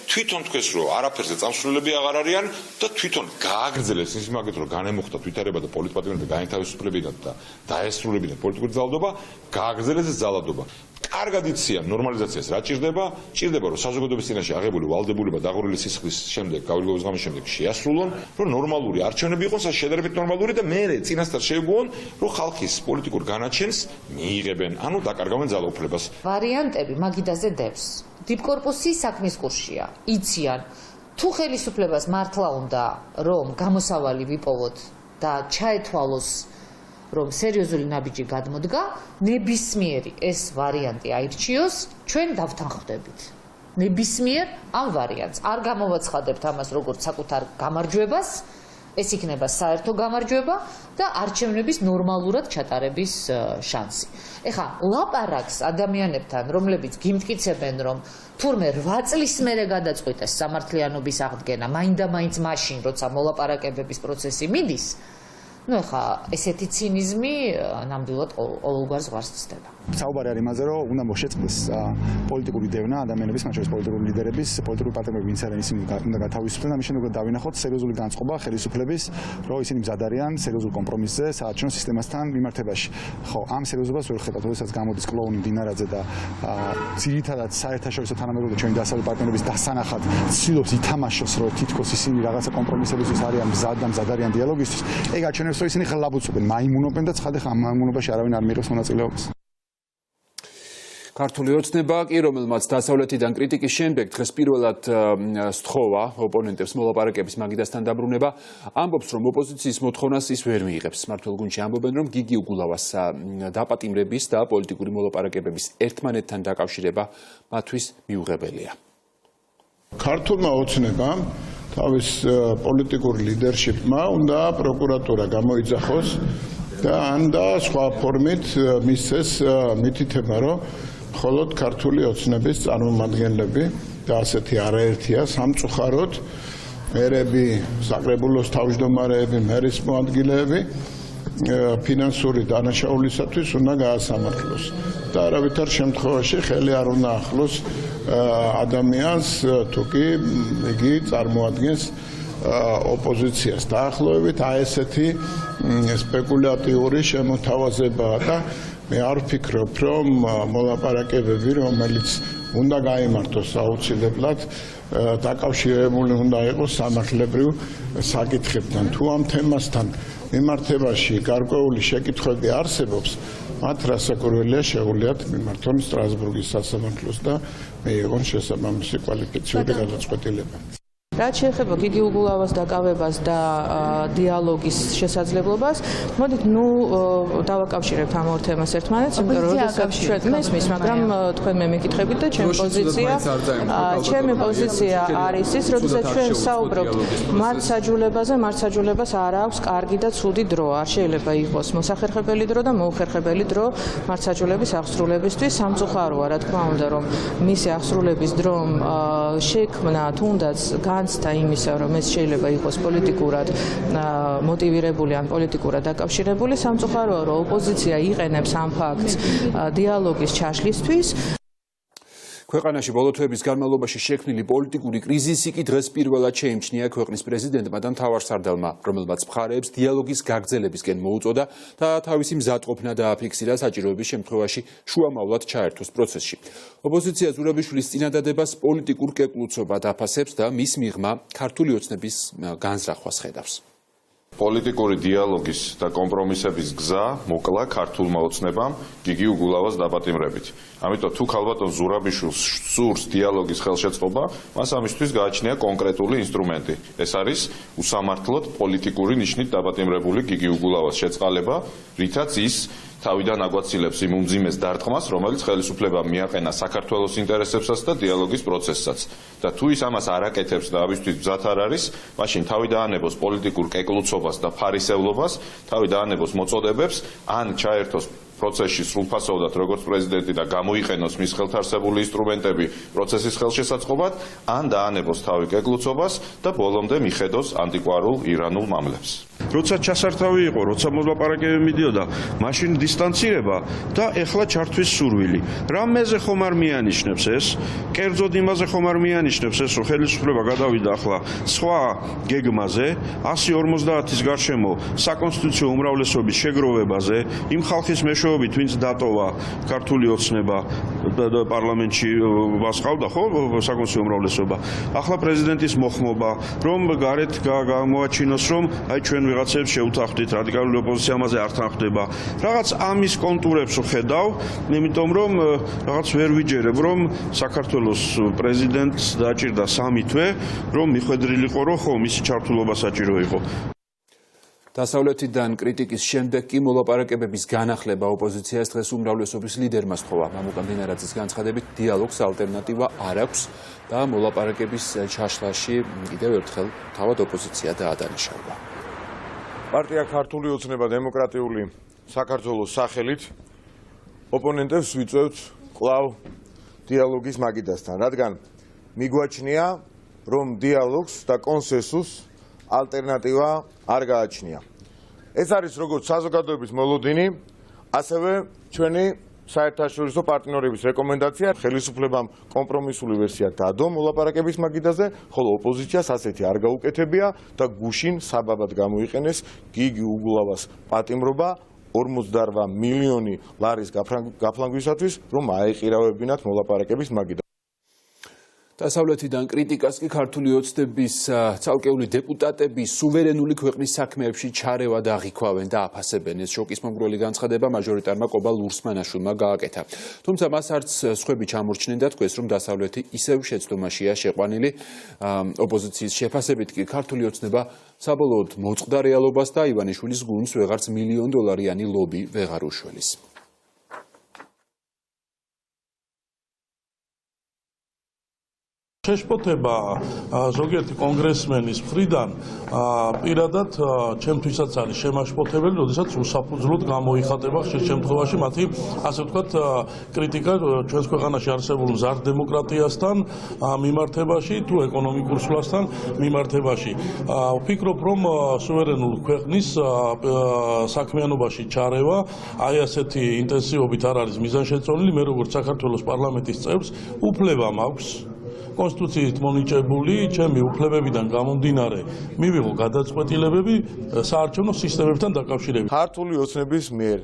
თვითონ თქვენს რომ არაფერზე წამსვლელები აღარ არიან და თვითონ გააგრძელეს ის მაგით რომ განემუხტა თვითარება და პოლიტპატიმრები განთავისუფლებიდან და დაესრულებინათ პოლიტიკური ძალადობა, გააგრძელეს ეს ძალადობა. კარგად იციან ნორმალიზაციას რა ჭირდება? ჭირდება რომ საზოგადოების წინაშე აღებული ვალდებულება დაღურული სისხლის შემდეგ, გავრილობის ღამის შემდეგ შეასრულონ, რომ ნორმალური არჩევნები იყოს, შედარებით ნორმალური და მერე წინასწარ შეეგუონ, რომ ხალხის პოლიტიკურ განაჩენს მიიღებენ, ანუ დაკარგავენ ძალაუფლებას. ვარიანტები მაგიდაზე დევს. დიპკორპუსი საქმის კურსია. იციან თუ ხელისუფლებას მართლა უნდა რომ გამოსავალი ვიპოვოთ და ჩაეთვალოს რომ სერიოზული ნაბიჯი გადმოდგა, ნებისმიერი ეს ვარიანტი აირჩიოს, ჩვენ დავთანხმდებით. ნებისმიერ ამ ვარიანტს არ გამოვაცხადებთ ამას როგორც საკუთარ გამარჯვებას, ეს იქნება საერთო გამარჯვება და არჩევნების ნორმალურად ჩატარების შანსი. ეხლა ლაპარაკს ადამიანებთან, რომლებიც გიმტკიცებენ, რომ თურმე 8 წლის მერე გადაწყვიტეს სამართლიანობის აღდგენა, მაინდა-მაინც მაშინ, როცა მოლაპარაკებების პროცესი მიდის, ეხლა ესეთი ცინიზმი ნამდვილად ყოველგვარ ზღვარს ცდება. საუბარი არის იმაზე, რომ უნდა მოშეწყდეს პოლიტიკური დევნა ადამიანების, მათ შორის პოლიტიკური ლიდერების, პოლიტიკური პარტიები, ვინც არიან ისინი უნდა გათავისუფლდნენ, ამის შემდეგ დავინახოთ სერიოზული განწყობა ხელისუფლების, რომ ისინი მზად არიან სერიოზულ კომპრომისზე საარჩევნო სისტემასთან მიმართებაში. ხო, ამ სერიოზობას ვერ ხედავთ, როდესაც გამოდის კლოუნი მდინარაძე და ძირითადად საერთაშორისო თანამედროვე ჩვენი დასავლური პარტნიორების დასანახად ცდილობს ითამაშოს, რომ თითქოს ისინი რაღაცა კომპრომისებისთვის არიან მზად და მზად არიან დიალოგისთვის. ეგ აჩვენებს, რომ ისინი ხლაბუცობენ, მაიმუნობენ და ცხადახ ამ მაიმუნობაში არავინ არ მიიღებს მონაწილეობას. ქართული ოცნება კი, რომელმაც დასავლეთიდან კრიტიკის შემდეგ დღეს პირველად სთხოვა ოპონენტებს მოლაპარაკების მაგიდასთან დაბრუნება, ამბობს, რომ ოპოზიციის მოთხოვნას ის ვერ მიიღებს. მმართველ გუნდში ამბობენ, რომ გიგი უგულავას დაპატიმრების და პოლიტიკური მოლაპარაკებების ერთმანეთთან დაკავშირება მათთვის მიუღებელია. ქართულმა ოცნებამ თავის პოლიტიკურ ლიდერშიპმა უნდა პროკურატურა გამოიძახოს და ან და სხვა ფორმით მისცეს მითითება, რომ მხოლოდ ქართული ოცნების წარმომადგენლები და ასეთი არაერთია სამწუხაროდ მერები, საკრებულოს თავმჯდომარეები, მერის მოადგილეები ფინანსური დანაშაულისათვის უნდა გაასამართლოს და არავითარ შემთხვევაში ხელი არ უნდა ახლოს ადამიანს, თუ კი იგი წარმოადგენს ოპოზიციას. დაახლოებით ესეთი სპეკულატიური შემოთავაზებაა და მე არ ვფიქრობ, რომ მოლაპარაკებები, რომელიც უნდა გაიმართოს აუცილებლად, დაკავშირებული უნდა იყოს სამართლებრივ საკითხებთან. თუ ამ თემასთან მიმართებაში გარკვეული შეკითხვები არსებობს, მათ რასაკვირველია შეუძლიათ მიმართონ სტრასბურგის სასამართლოს და მიიღონ შესაბამისი კვალიფიციური გადაწყვეტილება. რაც შეეხება გიგი უგულავას დაკავებას და დიალოგის შესაძლებლობას, მოდით დავაკავშირებთ ამ ორ თემას ერთმანეთს, იმიტომ რომ როდესაც ჩვენ მესმის, მაგრამ თქვენ მე მეკითხებით და ჩემი პოზიცია არის ის, როდესაც ჩვენ საუბრობთ მართსაჯულებაზე, მართსაჯულებას არ აქვს კარგი და ცუდი დრო. არ შეიძლება იყოს მოსახერხებელი დრო და მოუხერხებელი დრო მართსაჯულების აღსრულებისთვის. სამწუხაროა, რა თქმა უნდა, რომ მისი აღსრულების დრომ შექმნა თუნდაც განცდა იმისა, რომ ეს შეიძლება იყოს პოლიტიკურად მოტივირებული ან პოლიტიკურად დაკავშირებული. სამწუხაროა, რომ ოპოზიცია იყენებს ამ ფაქტს დიალოგის ჩაშლისთვის. ქვეყანაში ბოლო თვეების განმავლობაში შექმნილი პოლიტიკური კრიზისი კი დღეს პირველად შეიმჩნია ქვეყნის პრეზიდენტმა და მთავარსარდალმა, რომელმაც მხარეებს დიალოგის გაგრძელებისკენ მოუწოდა და თავისი მზადყოფნა დააფიქსირა საჭიროების შემთხვევაში შუამავლად ჩაერთოს პროცესში. ოპოზიცია ზურაბიშვილის წინადადებას პოლიტიკურ კეკლუცობად აფასებს და მის მიღმა ქართული ოცნების განზრახვას ხედავს. პოლიტიკური დიალოგის და კომპრომისების გზა მოკლა ქართულმა ოცნებამ გიგი უგულავას დაპატიმრებით. ამიტომ თუ ქალბატონ ზურაბიშვილს სურს დიალოგის ხელშეწყობა, მას ამისთვის გააჩნია კონკრეტული ინსტრუმენტი. ეს არის უსამართლოდ პოლიტიკური ნიშნით დაპატიმრებული გიგი უგულავას შეწყალება, რითაც ის თავიდან აგვაცილებს იმ უმძიმეს დარტყმას, რომელიც ხელისუფლებამ მიაყენა საქართველოს ინტერესებსაც და დიალოგის პროცესსაც. და თუ ის ამას არ აკეთებს და ამისთვის მზად არ არის, მაშინ თავი დაანებოს პოლიტიკურ კეკლუცობას და ფარისევლობას, თავი დაანებოს მოწოდებებს, ან ჩაერთოს პროცესში სრულფასოვნად როგორც პრეზიდენტი და გამოიყენოს მის ხელთარსებული ინსტრუმენტები პროცესის ხელშესაწყობად, ან დაანებოს თავი კეკლუცობას და ბოლომდე მიხედოს ანტიკვარულ ირანულ მამლებს. როცა ჩასართავი იყო, როცა მოლაპარაკებები მიდიოდა, მაშინ დისტანცირება და ეხლა ჩართვის სურვილი. რამეზე ხომ არ მიანიშნებს ეს? კერძოდ იმაზე ხომ არ მიანიშნებს ეს, რომ ხელისუფლება გადავიდა ახლა სხვა გეგმაზე, 150-ის გარშემო საკონსტიტუციო უმრავლესობის შეგროვებაზე, იმ ხალხის მეშვეობით, ვინც დატოვა ქართული ოცნება და პარლამენტში ვასყავდა, ხო, საკონსტიტუციო უმრავლესობა. ახლა პრეზიდენტის მოხმობა, რომ გარეთ გამოაჩინოს, რომ აი ჩვენ ვიღაცებს შეუთანხმდით, რადიკალური ოპოზიცია ამაზე არ თანხმდება. რაღაც ამის კონტურებს ვხედავ, იმიტომ რომ რაღაც ვერ ვიჯერებ, რომ საქართველოს პრეზიდენტს დაჭირდა 3 თვე, რომ მიხვედრილიყო, რომ ხო, მისი ჩართულობა საჭირო იყო. დასავლეთიდან კრიტიკის შემდეგ კი მოლაპარაკებების განახლება ოპოზიციას დღეს უმრავლესობის ლიდერმა სთხოვა. მამუკა მდინარაძის განცხადებით დიალოგს ალტერნატივა არ აქვს და მოლაპარაკების ჩაშლაში კიდევ ერთხელ თავად ოპოზიცია დაადანაშაულა. პარტია ქართული ოცნება დემოკრატიული საქართველოს სახელით ოპონენტებს ვიწევთ კვლავ დიალოგის მაგიდასთან, რადგან მიგვაჩნია, რომ დიალოგს და კონსენსუსს ალტერნატივა არ გააჩნია. ეს არის როგორც საზოგადოების მოლოდინი, ასევე ჩვენი საერთაშორისო პარტნიორების რეკომენდაცია, ხელისუფლებამ კომპრომისული ვერსია დადო მოლაპარაკების მაგიდაზე, ხოლო ოპოზიციას ასეთი არ გაუკეთებია და გუშინ საბაბად გამოიყენეს გიგი უგულავას პატიმრობა 48 მილიონი ლარის გაფლანგვისათვის, რომ აეყირავებინათ მოლაპარაკების მაგიდა. დასავლეთიდან კრიტიკას კი ქართული ოცნების ცალკეული დეპუტატები სუვერენული ქვეყნის საქმეებში ჩარევა აღიქვავენ და აფასებენ. ეს შოკის მომგვრელი განცხადება მაჟორიტარმა კობა ლურსმანაშვილმა გააკეთა. თუმცა მას არც სხვები ჩამორჩნენ და თქვეს, რომ დასავლეთი ისევ შეცდომაშია შეყვანილი. ოპოზიციის შეფასებით კი ქართული ოცნება საბოლოოდ მოწყდა რეალობას და ივანიშვილის გუნდს ვეღარც $1 მილიონ ლობი ვეღარ უშველის. შეშფოთება ზოგიერთი კონგრესმენის მხრიდან პირადად ჩემთვისაც არის შემაშფოთებელი, როდესაც უსაფუძვლოდ გამოიხატება ხშირ შემთხვევაში მათი, ასე ვთქვათ, კრიტიკა ჩვენს ქვეყანაში არსებულ მზარდ დემოკრატიასთან მიმართებაში თუ ეკონომიკურ სვლასთან მიმართებაში. ვფიქრობ, რომ სუვერენული ქვეყნის საქმიანობაში ჩარევა აი ასეთი ინტენსივობით არ არის მიზანშეწონილი. მე როგორც საქართველოს პარლამენტის წევრს უფლება მაქვს კონსტიტუციით მონიჭებული ჩემი უფლებებიდან გამომდინარე მივიღო გადაწყვეტილებები საარჩევნო სისტემებთან დაკავშირებით. ქართული ოცნების მიერ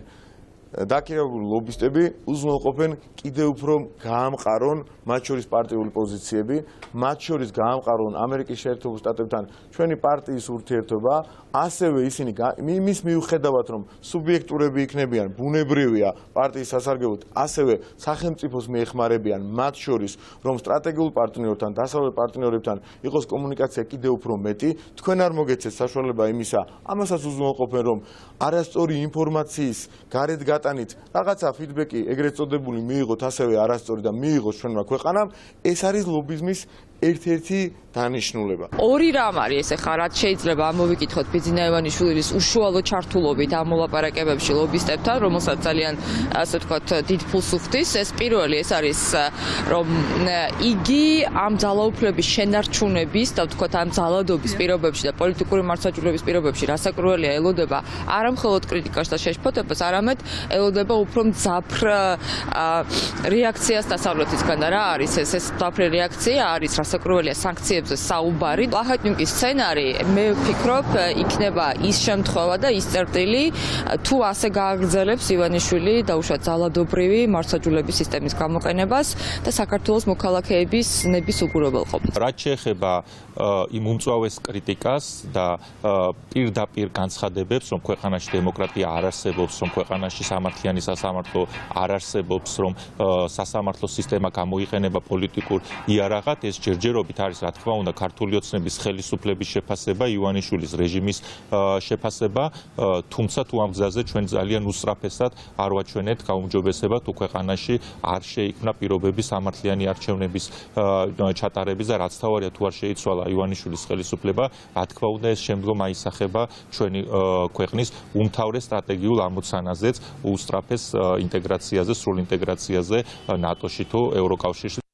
დაქირავებული ლობისტები უზრუნველყოფენ კიდევ უფრო გაამყარონ მათ შორის პარტიული პოზიციები, მათ შორის გაამყარონ ამერიკის შეერთებულ შტატებთან ჩვენი პარტიის ურთიერთობა, ასევე ისინი იმის მიუხედავად, რომ სუბიექტურები იქნებიან, ბუნებრივია პარტიის სასარგებლოდ, ასევე სახელმწიფოს მიეხმარებიან მათ შორის, რომ სტრატეგიულ პარტნიორთან, დასავლეთ პარტნიორებთან იყოს კომუნიკაცია კიდევ უფრო მეტი, თქვენ არ მოგეცეთ საშუალება იმისა, ამასაც უზრუნველყოფენ, რომ არასწორი ინფორმაციის გარეთ გატანით რაღაცა ფიდბექი ეგრეთ წოდებული მიიღოთ, ასევე არასწორი და მიიღოს ჩვენმა ქვეყანამ, ეს არის ლობიზმის ერთ-ერთი დანიშნულება. ორი რამ არის ეს ახლა რაც შეიძლება ამოვიკითხოთ ბიძინა ივანიშვილის უშუალო ჩართულობით ამ მოლაპარაკებებში ლობისტებთან, რომელსაც ძალიან ასე ვთქვათ დიდ ფულს უხდის. ეს პირველი ეს არის რომ იგი ამ ძალაუფლების შენარჩუნების და ვთქვათ ამ ძალადობის პირობებში და პოლიტიკური მართლმსაჯულების პირობებში რასაკურველია ელოდება არა მხოლოდ კრიტიკას და შეშფოთებას, არამედ ელოდება უფრო მძაფრ რეაქციას დასავლეთისგან და რა არის ეს მძაფრი რეაქცია არის რასაკურველია სანქციებზე საუბარი. პლაჰატნიუკის სცენარი მე ვფიქრობ იქნება ის შემთხვევა და ის წერტილი თუ ასე გააგრძელებს ივანიშვილი დაუშვათ ძალადობრივი მართლმსაჯულების სისტემის გამოყენებას და საქართველოს მოქალაქეების ნების უგურებელყოფას. რაც შეეხება იმ უმწვავეს კრიტიკას და პირდაპირ განცხადებებს, რომ ქვეყანაში დემოკრატია არ არსებობს, რომ ქვეყანაში სამართლიანი სასამართლო არ არსებობს, რომ სასამართლო სისტემა გამოიყენება პოლიტიკურ იარაღად, ეს ჯერჯერობით არის რა თქმა უნდა ქართული ოცნების ხელისუფლების შეფასება, ივანიშვილის რეჟიმის შეფასება, თუმცა თუ ამ გზაზე ჩვენ ძალიან უსწრაფესად არ ვაჩვენეთ გაუმჯობესება თუ ქვეყანაში არ შეიქმნა პირობები სამართლიანი არჩევნების ჩატარების და რაც თავარია თუ არ შეიცვალა ივანიშვილის ხელისუფლება, რა თქმა უნდა ეს შემდგომ აისახება ჩვენი ქვეყნის უმთავრეს სტრატეგიულ ამოცანაზეც უსწრაფეს ინტეგრაციაზე, სრულ ინტეგრაციაზე ნატოში თუ ევროკავშირში.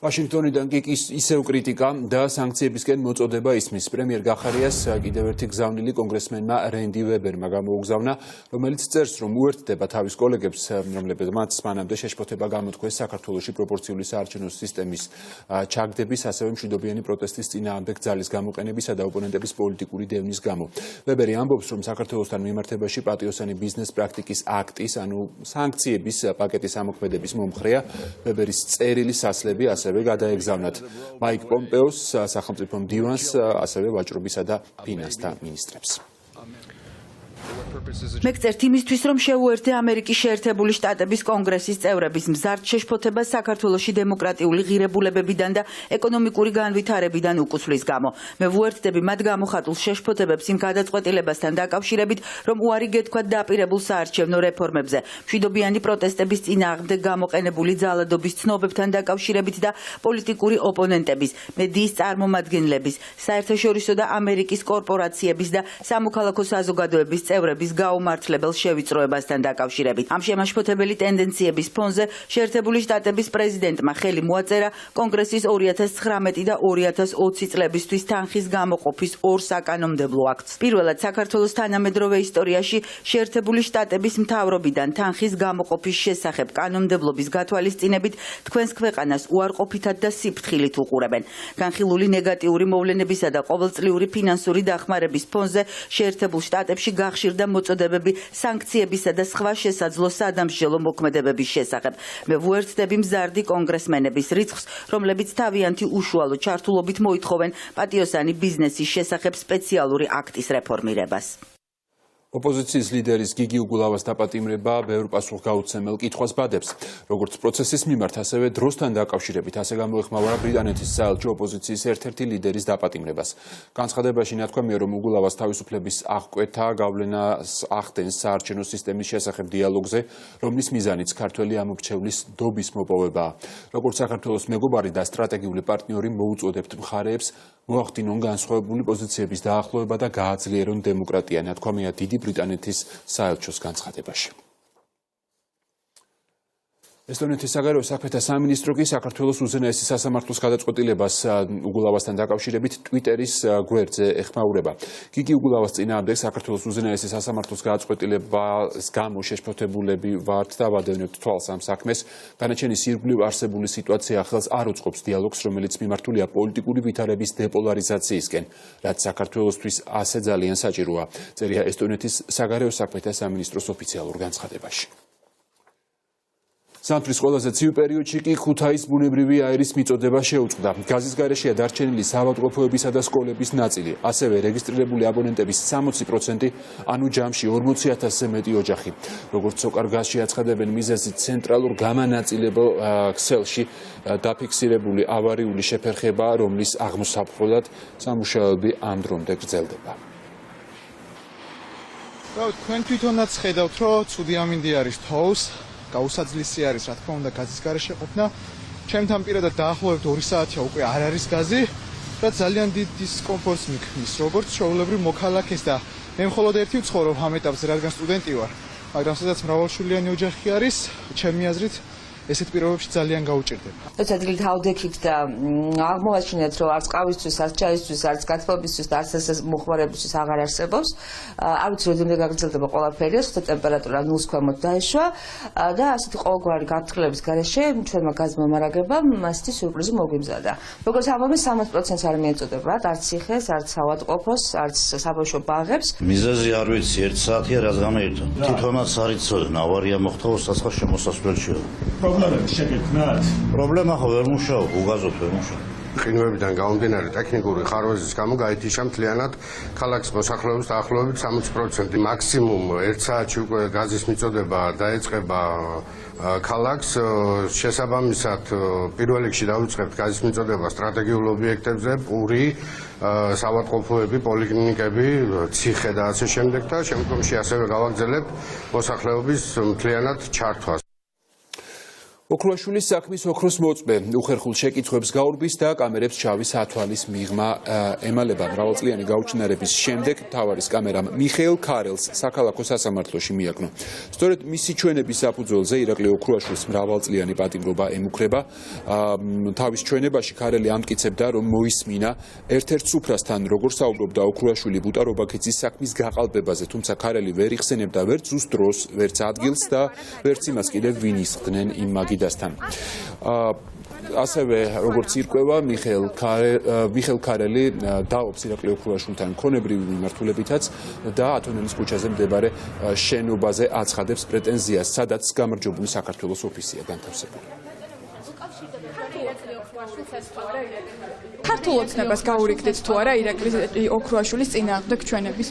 ვაშინგტონიდან კი ისევ კრიტიკა და სანქციებისკენ მოწოდება ისმის. პრემიერ გახარიას კიდევ ერთი გზავნილი კონგრესმენმა რენდი ვებერმა გამოუგზავნა, რომელიც წერს, რომ უერთდება თავის კოლეგებს, რომლებმაც მანამდე შეშფოთება გამოთქვეს საქართველოში პროპორციული საარჩევნო სისტემის ჩაგდების, ასევე მშვიდობიანი პროტესტის წინააღმდეგ ძალის გამოყენებისა და ოპონენტების პოლიტიკური დევნის გამო. ვებერი ამბობს, რომ საქართველოსთან მიმართებაში პატიოსანი ბიზნეს პრაქტიკის აქტის, ანუ სანქციების პაკეტის ამოქმედების მომხრეა. ვებერის წერილი სასლები ასევე გადაეგზავნათ მაიკ პომპეოს სახელმწიფო მდივანს, ასევე ვაჭრობისა და ფინანსთა მინისტრებს. მე გწერთ იმისთვის, რომ შევუერთდე ამერიკის შეერთებული შტატების კონგრესის წევრების მზარდ შეშფოთებას საქართველოში დემოკრატიული ღირებულებებიდან და ეკონომიკური განვითარებიდან უკუსვლის გამო. მე ვუერთდები მათ გამოხატულ შეშფოთებებს იმ გადაწყვეტილებასთან დაკავშირებით, რომ უარი გეთქვათ დაპირებულ საარჩევნო რეფორმებზე, მშვიდობიანი პროტესტების წინააღმდეგ გამოყენებული ძალადობის ცნობებთან დაკავშირებით და პოლიტიკური ოპონენტების, მედიის წარმომადგენლების, საერთაშორისო და ამერიკის კორპორაციების და სამოქალაქო საზოგადოების წევრების გაუმართლებელ შევიწროებასთან დაკავშირებით. ამ შემაშფოთებელი ტენდენციების ფონზე შეერთებული შტატების პრეზიდენტმა ხელი მოაწერა კონგრესის 2019 და 2020 წლებისთვის თანხის გამოყოფის ორ საკანონმდებლო აქტს. პირველად საქართველოს თანამედროვე ისტორიაში შეერთებული შტატების მთავრობიდან თანხის გამოყოფის შესახებ კანონმდებლობის გათვალისწინებით თქვენს ქვეყანას უარყოფითად და სიფრთხილით უყურებენ. განხილული ნეგატიური მოვლენებისა და ყოველწლიური ფინანსური დახმარების ფონზე შეერთებულ შტატებში გახშირდა მოწოდებები სანქციებისა და სხვა შესაძლო სადამსჯელო მოქმედებების შესახებ. მე ვუერთდები მზარდი კონგრესმენების რიცხვს, რომლებიც თავიანთი უშუალო ჩართულობით მოითხოვენ პატიოსანი ბიზნესის შესახებ სპეციალური აქტის რეფორმირებას. ოპოზიციის ლიდერის გიგი უგულავას დაპატიმრება ბევრ პასუხგაუცემელ კითხვას ბადებს. როგორც პროცესის მიმართ, ასევე დროსთან დაკავშირებით ასე გამოეხმაურა ბრიტანეთის საელჩო ოპოზიციის ერთ-ერთი ლიდერის დაპატიმრებას. განცხადებაში ნათქვამია, რომ უგულავას თავისუფლების აღკვეთა გავლენას ახდენს საარჩევნო სისტემის შესახებ დიალოგზე, რომლის მიზანიც ქართველი ამორჩევლის დობის მოპოვებაა. როგორც საქართველოს მეგობარი და სტრატეგიული პარტნიორი მოუწოდებთ მხარეებს მოახდინონ განსხვავებული პოზიციების დაახლოება და გააძლიერონ დემოკრატია, ნათქვამია დიდი ბრიტანეთის საელჩოს განცხადებაში. ესტონეთის საგარეო საქმეთა სამინისტრო კი საქართველოს უზენაესი სასამართლოს გადაწყვეტილებას უგულავასთან დაკავშირებით ტვიტერის გვერდზე ეხმაურება. გიგი უგულავას წინააღმდეგ საქართველოს უზენაესი სასამართლოს გადაწყვეტილებას გამო შეშფოთებულები ვართ და ვადევნებთ თვალს ამ საქმეს. განაჩენის ირგვლივ არსებული სიტუაცია ხელს არ უწყობს დიალოგს, რომელიც მიმართულია პოლიტიკური ვითარების დეპოლარიზაციისკენ, რაც საქართველოსთვის ასე ძალიან საჭიროა. წერია ესტონეთის საგარეო საქმეთა სამინისტროს ოფიციალურ განცხადებაში. ზამთრის ყველაზე ცივ პერიოდში კი ქუთაის ბუნებრივი აირის მიწოდება შეუწყდა. გაზის გარეშეა დარჩენილი საავადმყოფოებისა და სკოლების ნაწილი. ასევე რეგისტრირებული აბონენტების 60%, ანუ ჯამში 40,000-ზე მეტი ოჯახი. როგორც სოკარ გაზში აცხადებენ, მიზეზი ცენტრალურ გამანაწილებელ ქსელში დაფიქსირებული ავარიული შეფერხება, რომლის აღმოსაფხვრად სამუშაოები ამ დრომდე გრძელდება. თქვენ თვითონაც ხედავთ, რომ ცუდი ამინდი არის თოვს. გაუსაძლისი არის, რა თქმა უნდა, გაზის გარეშე ყოფნა. ჩემთან პირადად დაახლოებით 2 საათია უკვე არ არის გაზი, რაც ძალიან დიდ დისკომფორტს მიქმნის, როგორც ჩვეულებრივ მოქალაქეს და მე მხოლოდ ერთი ვცხოვრობ ამ ეტაპზე, რადგან სტუდენტი ვარ, მაგრამ სადაც მრავალშვილიანი ოჯახი არის, ჩემი აზრით ესეთ პირობებში ძალიან გაუჭირდება. როცა დილით ავდექით და აღმოვაჩინეთ, რომ არც ყავისთვის, არც ჩაისთვის, არც გათბობისთვის და არც ესე მოხმარებისთვის აღარ არსებობს. არ ვიცი როდემდე გაგრძელდება ყველაფერი, სულ ტემპერატურა 0-ს ქვემოთ დაეშვა და ასეთი ყოველგვარი გაფრთხილების გარეშე ჩვენმა გაზმომარაგებამ ასეთი სიურპრიზი მოგვიმზადა. როგორც ამბობენ 60%-ს არ მიეწოდება, არც ციხეს, არც ავადმყოფოს, არც საბავშვო ბაღებს. მიზეზი არ ვიცი, 1 საათია რაც გამოირთო. თვითონაც არ იცოდნენ, ავარია მოხდა ოსტატს შემოსასვლელშიო. პრობლემები შეგექმნათ? პრობლემა ხო ვერ მუშაობ, უგაზოთ ვერ მუშაობ. ყინვებიდან გამომდინარე ტექნიკური ხარვეზის გამო გაითიშა მთლიანად ქალაქის მოსახლეობის დაახლოებით 60%. მაქსიმუმ 1 საათში უკვე გაზის მიწოდება დაეწყება ქალაქს. შესაბამისად, პირველ რიგში დავიწყებთ გაზის მიწოდება სტრატეგიულ ობიექტებზე, პური, საავადმყოფოები, პოლიკლინიკები, ციხე და ასე შემდეგ და შემდგომში ასევე გავაგრძელებთ მოსახლეობის მთლიანად ჩართვას. ოქროაშვილის საქმის ოქროს მოწმე უხერხულ შეკითხვებს გაურბის და კამერებს შავის ათვალის მიღმა ემალება. მრავალწლიანი გაუჩინარების შემდეგ მთავარის კამერამ მიხეილ ქარელს საქალაქო სასამართლოში მიაგნო. სწორედ მისი ჩვენების საფუძველზე ირაკლი ოქროაშვილს მრავალწლიანი პატიმრობა ემუქრება. თავის ჩვენებაში ქარელი ამტკიცებდა, რომ მოისმინა ერთ-ერთ სუფრასთან როგორ საუბრობდა ოქროაშვილი ბუტარობაქეცის საქმის გაყალბებაზე, თუმცა ქარელი ვერ იხსენებდა ვერც ზუსტ დროს, ვერც ადგილს და ვერც იმას კიდევ ვინ ისხდნენ იმ მაგიდასთან. ასევე როგორც ირკვევა მიხეილ ქარელი დაობს ირაკლი ოქროაშვილთან ქონებრივი მიმართულებითაც და ათონელის ქუჩაზე მდებარე შენობაზე აცხადებს პრეტენზიას, სადაც გამარჯვებული საქართველოს ოფისია განთავსებული. ქართულ ოცნებას გაურიგდით თუ არა ირაკლი ოქროაშვილის წინააღმდეგ ჩვენების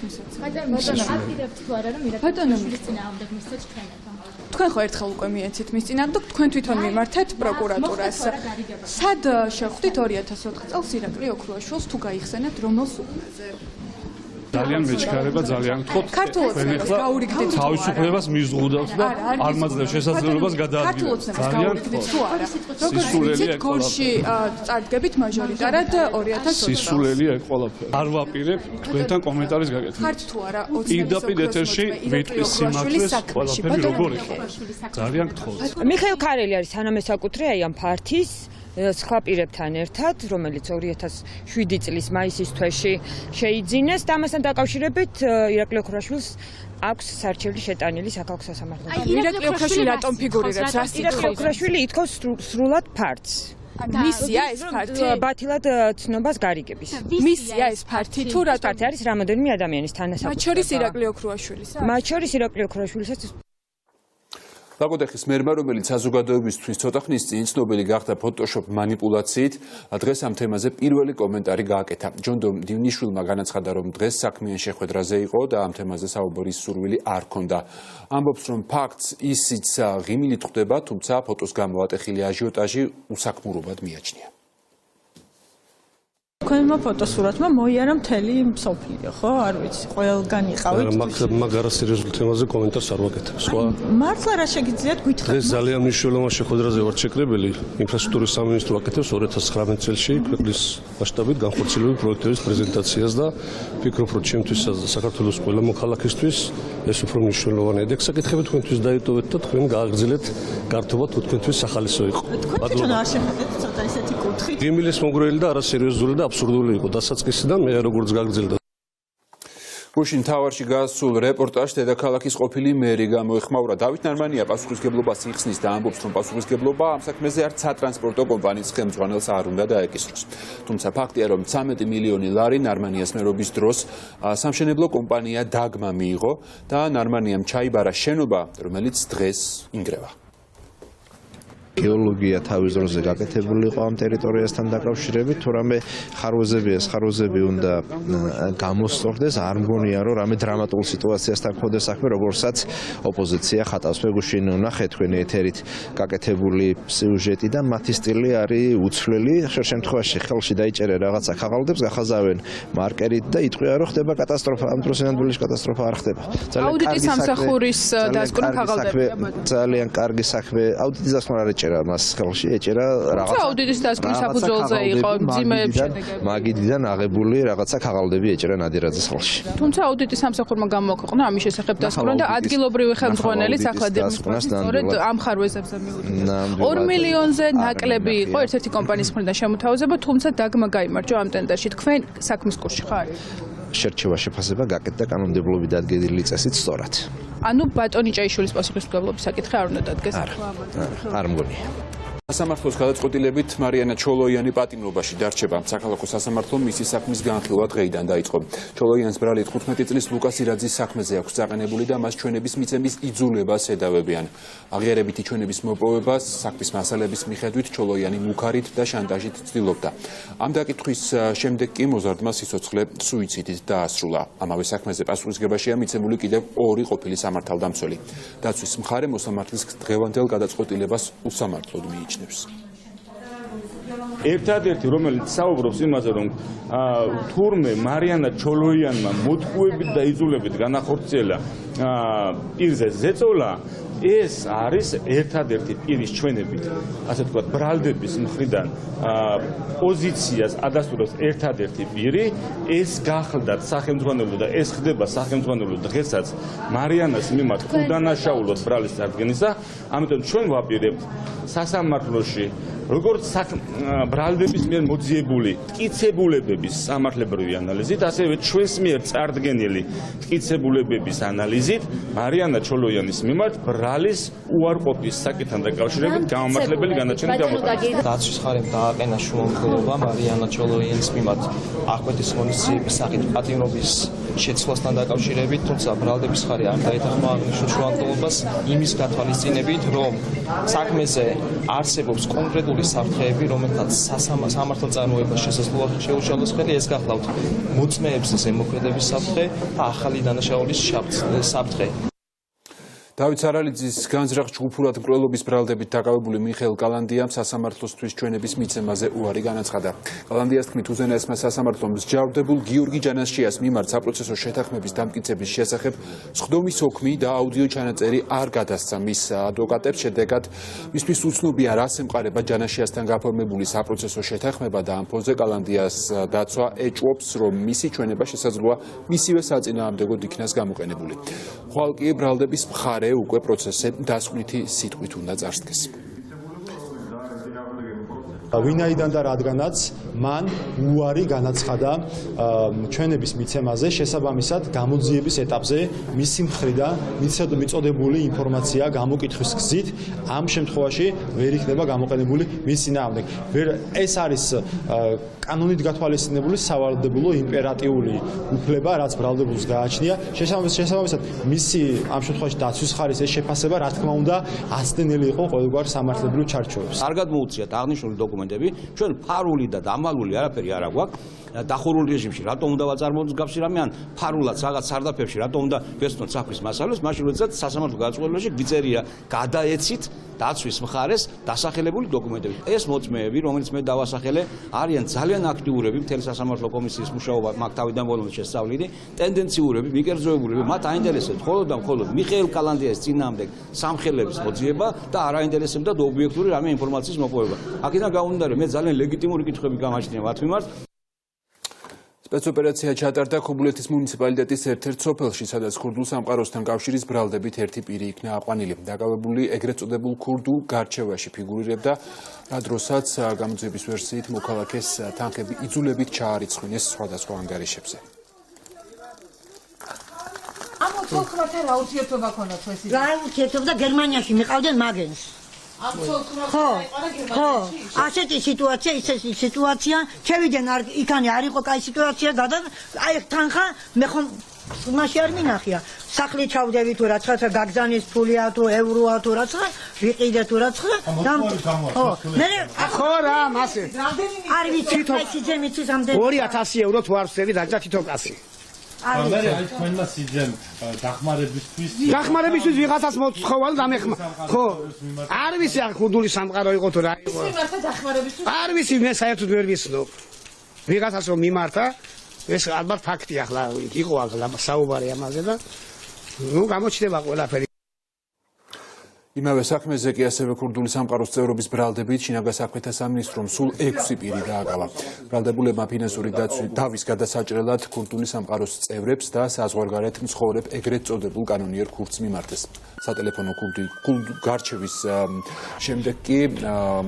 თქვენ ხო ერთხელ უკვე მიეცით მის წინააღმდეგ თქვენ თვითონ მიმართეთ პროკურატურას სად შევხვდით 2004 წელს ირაკლი ოქროაშვილს თუ გაიხსენებთ რომელ სუპრაზე ძალიან მეჩქარება ძალიან გთხოვთ ქართულ ოცნებას გაურიგდით თავისუფლებას მიზღუდავთ და არ მაძლევს შესაძლებლობას გადაადგილოთ ძალიან გთხოვთ თუ არა როგორც ვიცით გოლში წარდგებით მაჟორიტარად 2020 სისულელია ეგ ყველაფერი არ ვაპირებ თქვენთან კომენტარის გაკეთებას ხართ თუ არა პირდაპირ ეთერში ვიტყვის სიმართლეს ყველაფერი როგორ იყო ძალიან გთხოვთ მიხეილ ქარელი არის თანამესაკუთრე აი ამ ფართის სხვა პირებთან ერთად, რომელიც 2007 წლის მაისის თვეში შეიძინეს და ამასთან დაკავშირებით ირაკლი ოქროაშვილს აქვს სარჩელი შეტანილი საქალაქო სასამართლოში. ირაკლი ოქროაშვილი რატომ ფიგურირებს? ირაკლი ოქროაშვილი ითხოვს სრულად ფართს. მისია ეს ფართი? ბათილად ცნობას გარიგების. მისია ეს ფართი თუ რატომ? ფართი არის რამოდენიმე ადამიანის თანასწორობა. მათ შორის ირაკლი ოქროაშვილისა? მათ შორის ირაკლი ოქროაშვილისაც ლაკოდეხის მერმა, რომელიც საზოგადოებისთვის ცოტა ხნის წინ ცნობილი გახდა ფოტოშოპ მანიპულაციით, დღეს ამ თემაზე პირველი კომენტარი გააკეთა. ჯონდო დივნიშვილმა განაცხადა, რომ დღეს საქმიან შეხვედრაზე იყო და ამ თემაზე საუბრის სურვილი არ ჰქონდა. ამბობს, რომ ფაქტს ისიც ღიმილით ხვდება, თუმცა ფოტოს გამო ატეხილი აჟიოტაჟი უსაქმურობად მიაჩნია. თქვენმა ფოტოსურათმა მოიარა მთელი მსოფლიო, ხო? არ ვიცი, ყველგან იყავით. მაგ არასერიოზულ თემაზე კომენტარს არ ვაკეთებ. სხვა მართლა რა შეგიძლიათ გითხრათ? დღეს ძალიან მნიშვნელოვანი შეხვედრაზე ვართ შეკრებილი. ინფრასტრუქტურის სამინისტრო აკეთებს 2019 წელში ქვეყნის მასშტაბით განხორციელებული პროექტების პრეზენტაციას და ვფიქრობ, რომ ჩემთვის საქართველოს ყველა მოქალაქისთვის ეს უფრო მნიშვნელოვანია. ეგ საკითხები თქვენთვის დაიტოვეთ და თქვენ გააგრძელეთ გართობა თუ თქვენთვის სახალისო იყო. თქვენ თვითონ არ შეხედეთ ცოტა ისეთი კუთხით. გიმილის მომგვრელი და არასერიოზული და აბსურდული იყო დასაწყისიდან მე როგორც გაგრძელდა გუშინ მთავარში გასულ რეპორტაჟს დედაქალაქის ყოფილი მერი გამოეხმაურა. დავით ნარმანია პასუხისგებლობას იხსნის და ამბობს, რომ პასუხისგებლობა ამ საქმეზე არც სატრანსპორტო კომპანიის ხელმძღვანელს არ უნდა დაეკისროს. თუმცა ფაქტია, რომ 13 მილიონი ლარი ნარმანიას მერობის დროს სამშენებლო კომპანია დაგმა მიიღო და ნარმანიამ ჩაიბარა შენობა, რომელიც დღეს ინგრევა. გეოლოგია თავის დროზე გაკეთებული იყო ამ ტერიტორიასთან დაკავშირებით, თუ რამე ხარვეზებია, ხარვეზები უნდა გამოსწორდეს, არ მგონია, რომ რამე დრამატულ სიტუაციასთან გქონდეს საქმე, როგორცაც ოპოზიცია ხატავს. მეგუშინ ნახეთ თქვენი ეთერით გაკეთებული სიუჟეტი და მათი სტილი არის უცვლელი. ხშირ შემთხვევაში ხელში დაიჭერენ რაღაცა ქაღალდებს, გახაზავენ მარკერით და იტყვია, რომ ხდება კატასტროფა. ამ დროს ინანდვილის კატასტროფა არ ხდება. აუდიტის სამსახურის დასკვნა ქაღალდებია. ძალიან კარგი საქმე. აუდიტის დასკვნა არ ეჭერა მას ხელში, ეჭერა რაღაცა. აუდიტის დასკვნის საფუძველზე იყო მძიმე შედეგები. მაგიდიდან აღებული რაღაცა ქაღალდები ეჭერა ნადირაძის ხელში. თუმცა აუდიტის სამსახურმა გამოაქვეყნა ამის შესახებ დასკვნა და ადგილობრივი ხელმძღვანელის ახლად სწორედ ამ ხარვეზებზე მიუძღვნა. 2 მილიონზე ნაკლები იყო ერთ-ერთი კომპანიის მხრიდან შემოთავაზება, თუმცა დაგმა გაიმარჯვა ამ ტენდერში. თქვენ საქმის კურსში ხარ? შერჩევა შეფასება გაკეთდა კანონმდებლობით დადგენილი წესით სწორად. ანუ ბატონი ჭაიშვილის პასუხისმგებლობის საკითხი არ უნდა დადგეს. არ მგონია. სასამართლოს გადაწყვეტილებით მარიანა ჩოლოიანი პატიმრობაში დარჩება. საქალაქო სასამართლომ მისი საქმის განხილვა დღეიდან დაიწყო. ჩოლოიანს ბრალი 15 წლის ლუკას ირაძის საქმეზე აქვს წაყენებული და მას ჩვენების მიცემის იძულებას ედავებიან. აღიარებითი ჩვენების მოპოვებას საქმის მასალების მიხედვით ჩოლოიანი მუქარით და შანტაჟით ცდილობდა. ამ დაკითხვის შემდეგ კი მოზარდმა სიცოცხლე სუიციდით დაასრულა. ამავე საქმეზე პასუხისმგებაშია მიცემული კიდევ 2 ყოფილი სამართალდამცველი. დაცვის მხარე მოსამართლის დღევანდელ გადაწყვეტილებას უსამართლოდ მიიჩნევს. ერთადერთი რომელიც საუბრობს იმაზე რომ თურმე მარიანა ჩოლოიანმა მოტყუებით და იძულებით განახორციელა პირზე ზეწოლა ეს არის ერთადერთი პირის ჩვენებით ასე ვთქვათ ბრალდების მხრიდან პოზიციას ადასტურებს ერთადერთი პირი ეს გახლდათ სახელმძღვანელო და ეს ხდება სახელმძღვანელო დღესაც მარიანას მიმართ უდანაშაულოდ ბრალის წარდგენისა ამიტომ ჩვენ ვაპირებთ სასამართლოში როგორც ბრალდების მიერ მოძიებული მტკიცებულებების სამართლებრივი ანალიზით, ასევე ჩვენს მიერ წარდგენილი მტკიცებულებების ანალიზით მარიანა ჩოლოიანის მიმართ ბრალის უარყოფის საკითხთან დაკავშირებით გამართლებელი განაჩენი გამოყენებით. დაცვის ხარემ დააყენა შუამდგომლობა მარიანა ჩოლოიანის მიმართ აღკვეთის ღონისძიების სახით პატიმრობის შეცვლასთან დაკავშირებით, თუმცა ბრალდების ხარი არ დაეთანხმა აღნიშნულ შუამდგომლობას იმის გათვალისწინებით, რომ საქმეზე არსებობს კონკრეტული საფრთხეები, რომელთაც სამართალწარმოებას შესაძლოა შეუშალოს ხელი, ეს გახლავთ მოწმეებზე ზემოქმედების საფრთხე და ახალი დანაშაულის საფრთხე. დავით სარალიძის განზრახ ჯგუფურად მკვლელობის ბრალდებით დაკავებული მიხეილ კალანდიამ სასამართლოსთვის ჩვენების მიცემაზე უარი განაცხადა. კალანდიას თქმით, უზენაესმა სასამართლომ მსჯავრდებულ გიორგი ჯანაშიას მიმართ საპროცესო შეთანხმების დამტკიცების შესახებ სხდომის ოქმი და აუდიო ჩანაწერი არ გადასცა მის ადვოკატებს. შედეგად მისთვის უცნობია რას ემყარება ჯანაშიასთან გაფორმებული საპროცესო შეთანხმება და ამ ფონზე კალანდიას დაცვა ეჭვობს, რომ მისი ჩვენება შესაძლოა მისივე საწინააღმდეგოდ იქნას გამოყენებული. ხვალ კი ბრალდების მხარე უკვე პროცესზე დასკვნითი სიტყვით უნდა წარსდგეს. ვინაიდან და რადგანაც მან უარი განაცხადა ჩვენების მიცემაზე, შესაბამისად გამოძიების ეტაპზე მისი მხრიდან მიწოდებული ინფორმაცია გამოკითხვის გზით ამ შემთხვევაში ვერ იქნება გამოყენებული მის წინააღმდეგ. ეს არის კანონით გათვალისწინებული სავალდებულო იმპერატიული უფლება, რაც ბრალდებულს გააჩნია. შესაბამისად მისი ამ შემთხვევაში დაცვის ხარის ეს შეფასება, რა თქმა უნდა, აცდენელი იყო ყოველგვარ სამართლებრივ ჩარჩოებს. კარგად მოუწიათ აღნიშნული დოკუმენტები, ჩვენ ფარული და დამალული არაფერი არ აქვს. დახურულ რეჟიმში რატომ უნდა ვაწარმოოთ გაფსი რამე ან ფარულად რაღაც სარდაფებში რატომ უნდა ვესწროთ საფრის მასალებს, მაშინ როდესაც სასამართლო გადაწყვეტილებაში გვიწერია გადაეცით დაცვის მხარეს დასახელებული დოკუმენტები. ეს მოწმეები, რომელიც მე დავასახელე, არიან ძალიან აქტიურები მთელი სასამართლო კომისიის მუშაობა მაგ თავიდან ბოლომდე შესწავლილი, ტენდენციურები, მიკერძოებულები, მათ აინტერესებთ მხოლოდ და მხოლოდ მიხეილ კალანდიას წინააღმდეგ სამხელების მოძიება და არ აინტერესებდათ ობიექტური რამე ინფორმაციის მოპოვება. აქედან გამომდინარე, მე ძალიან ლეგიტიმური კითხვები გამაჩნია მათ მიმართ. სპეცოპერაცია ჩატარდა ხობულეთის მუნიციპალიტეტის ერთ-ერთ სოფელში, სადაც ქურდულ სამყაროსთან კავშირის ბრალდებით ერთი პირი იქნა აყვანილი. დაკავებული ეგრეთ წოდებულ ქურდულ გარჩევაში ფიგურირებდა, რა დროსაც გამოძიების ვერსიით მოქალაქეს თანხები იძულებით ჩაარიცხინეს სხვადასხვა ანგარიშებზე. ამ თოქმათა რა ურთიერთობა ქონდა თქვენს? რა ურთიერთობა და გერმანიაში მიყავდნენ მაგენს. ხო, ასეთი სიტუაცია, ისეთი სიტუაცია, შევიდნენ იქანი არ იყო კაი სიტუაცია და აი თანხა მე ხომ მაშინ არ მინახია. სახლი ჩავდები თუ რაცა გაგზანის ფულია თუ ევროა თუ რაცა, ვიყიდე თუ რაცა. მე ხო რა, მასე. არ ვიცი თითო მიწის ამდენ 2000 ევრო თუ არ ვსწევი და თითო კაცი. აი თქვენმა სიძემ დახმარებისთვის ვიღაცას მოთხოვალ და მე ხო არ ვიცი აქ ხუდული სამყარო იყო თუ რა იყო არ ვიცი მე საერთოდ ვერ ვიცნობ ვიღაცას რომ მიმართა ეს ალბათ ფაქტია ახლა იყო ახლა საუბარი ამაზე და ნუ გამოჩნდება ყველაფერი. იმავე საქმეზე კი ასევე ქურდული სამყაროს წევრობის ბრალდებით შინაგან საქმეთა სამინისტრომ სულ 6 პირი დააკავა. ბრალდებულებმა ფინანსური დავის გადასაჭრელად ქურდული სამყაროს წევრებს და საზღვარგარეთ მცხოვრებ ეგრეთ წოდებულ კანონიერ ქურდს მიმართეს. სატელეფონო გარჩევის შემდეგ კი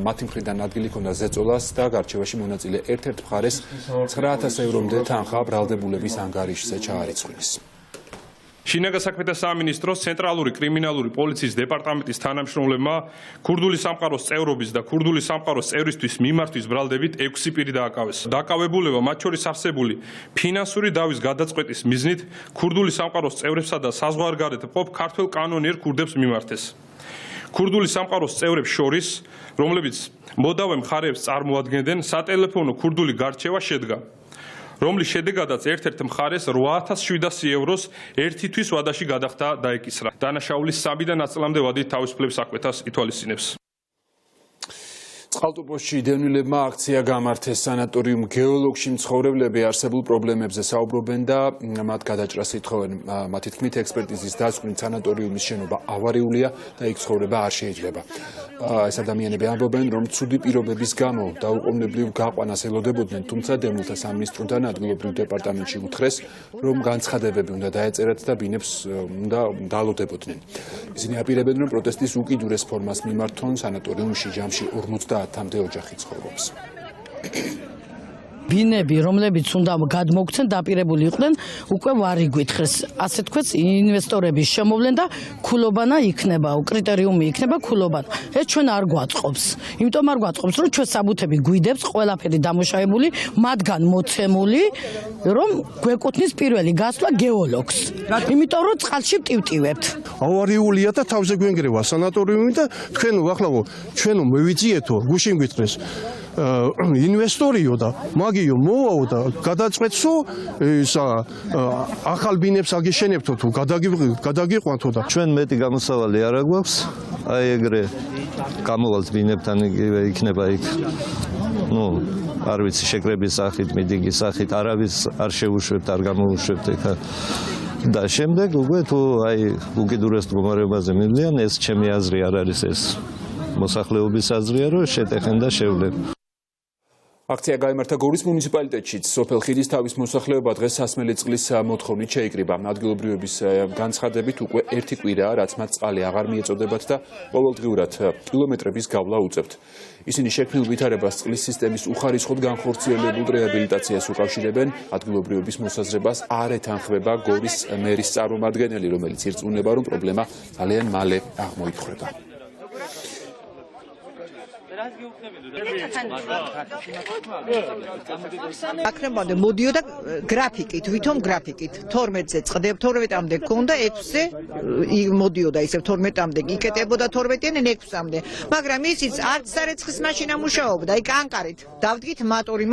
მათი მხრიდან ადგილი ჰქონდა ზეწოლას და გარჩევაში მონაწილე ერთ-ერთ მხარეს 9000 ევრომდე თანხა ბრალდებულების ანგარიშზე ჩაარიცხინეს. შინაგან საქმეთა სამინისტროს ცენტრალური კრიმინალური პოლიციის დეპარტამენტის თანამშრომლებმა ქურდული სამყაროს წევრობის და ქურდული სამყაროს წევრისთვის მიმართვის ბრალდებით 6 პირი დააკავეს. დაკავებულება მათ შორის არსებული ფინანსური დავის გადაწყვეტის მიზნით ქურდული სამყაროს წევრებსა და საზღვარგარეთ მყოფ ქართველ კანონიერ ქურდებს მიმართეს. ქურდული სამყაროს წევრებს შორის, რომლებიც მოდავე მხარეებს წარმოადგენდნენ, სატელეფონო ქურდული გარჩევა შედგა, რომლის შედეგადაც ერთ-ერთ მხარეს 8700 ევროს ერთი თვის ვადაში გადახდა დაეკისრა. დანაშაულის 3-დან 10 წლამდე ვადით თავისუფლების საკვეთას ითვალისწინებს. წყალტუბოში დევნილებმა აქცია გამართეს. სანატორიუმ გეოლოგში მცხოვრებლები არსებულ პრობლემებზე საუბრობენ და მათ გადაჭრას ითხოვენ. მათი თქმით, ექსპერტიზის დასკვნით სანატორიუმის შენობა ავარიულია და იქ ცხოვრება არ შეიძლება. ეს ადამიანები ამბობენ, რომ ცუდი პირობების გამო დაუყოვნებლივ გაყვანას ელოდებოდნენ, თუმცა დევნილთა სამინისტროდან ადგილობრივ დეპარტამენტში უთხრეს, რომ განცხადებები უნდა დაეწერათ და ბინებს უნდა დაალოდებოდნენ. ისინი აპირებენ, რომ პროტესტის უკიდურეს ფორმას მიმართონ. სანატორიუმში ჯამში 50-მდე ოჯახი ცხოვრობს. ბინები, რომლებიც უნდა გადმოგცენ, დაპირებული იყვნენ უკვე ვარიგვით ხეს. ასე თქვაც, ინვესტორების შემოვლენ და ქულობანა იქნება, კრიტერიუმი იქნება ქულობანა. ეს ჩვენ არ გვაწყობს. იმიტომ არ გვაწყობს, რომ ჩვენ საბუთები გვიდებს, ყველაფერი დამუშავებული, მათგან მოცემული, რომ გვეკუთვნის პირველი გასვლა გეოლოგს. იმიტომ რომ წყალში ვტივტივებთ. ავარიულია და თავზე გვენგრევა სანატორიუმი და თქვენ ახლა ჩვენო მევიძიეთო, გუშინ გვითხრეს ინვესტორიო და მაგიო მოვაო და გადაწყვეტსო ისა ახალ ბინებს აგეშენებთო თუ გადაგიყვანთო და ჩვენ მეტი გამოსავალი არ აქვს აი ეგრე გამოვალთ ბინებთან იგივე იქნება იქ არ ვიცი შეკრების სახით მიდგის სახით არავის არ შეუშვებთ არ გამოუშვებთ ეხა და შემდეგ უკვე თუ აი უკიდურეს მდგომარეობაზე მივდიან ეს ჩემი აზრი არ არის ეს მოსახლეობის აზრია რომ შეტეხენ და შევლენ აქცია გაიმართა გორის მუნიციპალიტეტშიც სოფელ ხიდის თავის მოსახლეობა დღეს სასმელი წყლის მოთხოვნით შეიკრიბა. ადგილობრივების განცხადებით უკვე ერთი კვირაა, რაც მათ წყალი აღარ მიეწოდებათ და ყოველდღიურად კილომეტრების გავლა უწევთ. ისინი შექმნილ ვითარებას წყლის სისტემის უხარისხოდ განხორციელებულ რეაბილიტაციას უკავშირებენ. ადგილობრივების მოსაზრებას არ ეთანხმება გორის მერის წარმომადგენელი, რომელიც ირწმუნება, რომ პრობლემა ძალიან მალე აღმოიფხვრება. აქნებამდე მოდიოდა გრაფიკით, ვითომ გრაფიკით 12-ზე წდებდა, 12-მდე გქონდა, 6-ზე მოდიოდა ისევ 12-მდე იკეტებოდა 12-იან 6-მდე. მაგრამ ისიც არც სარეცხის მაშინა მუშაობდა, იქ ანკარით. დავდგით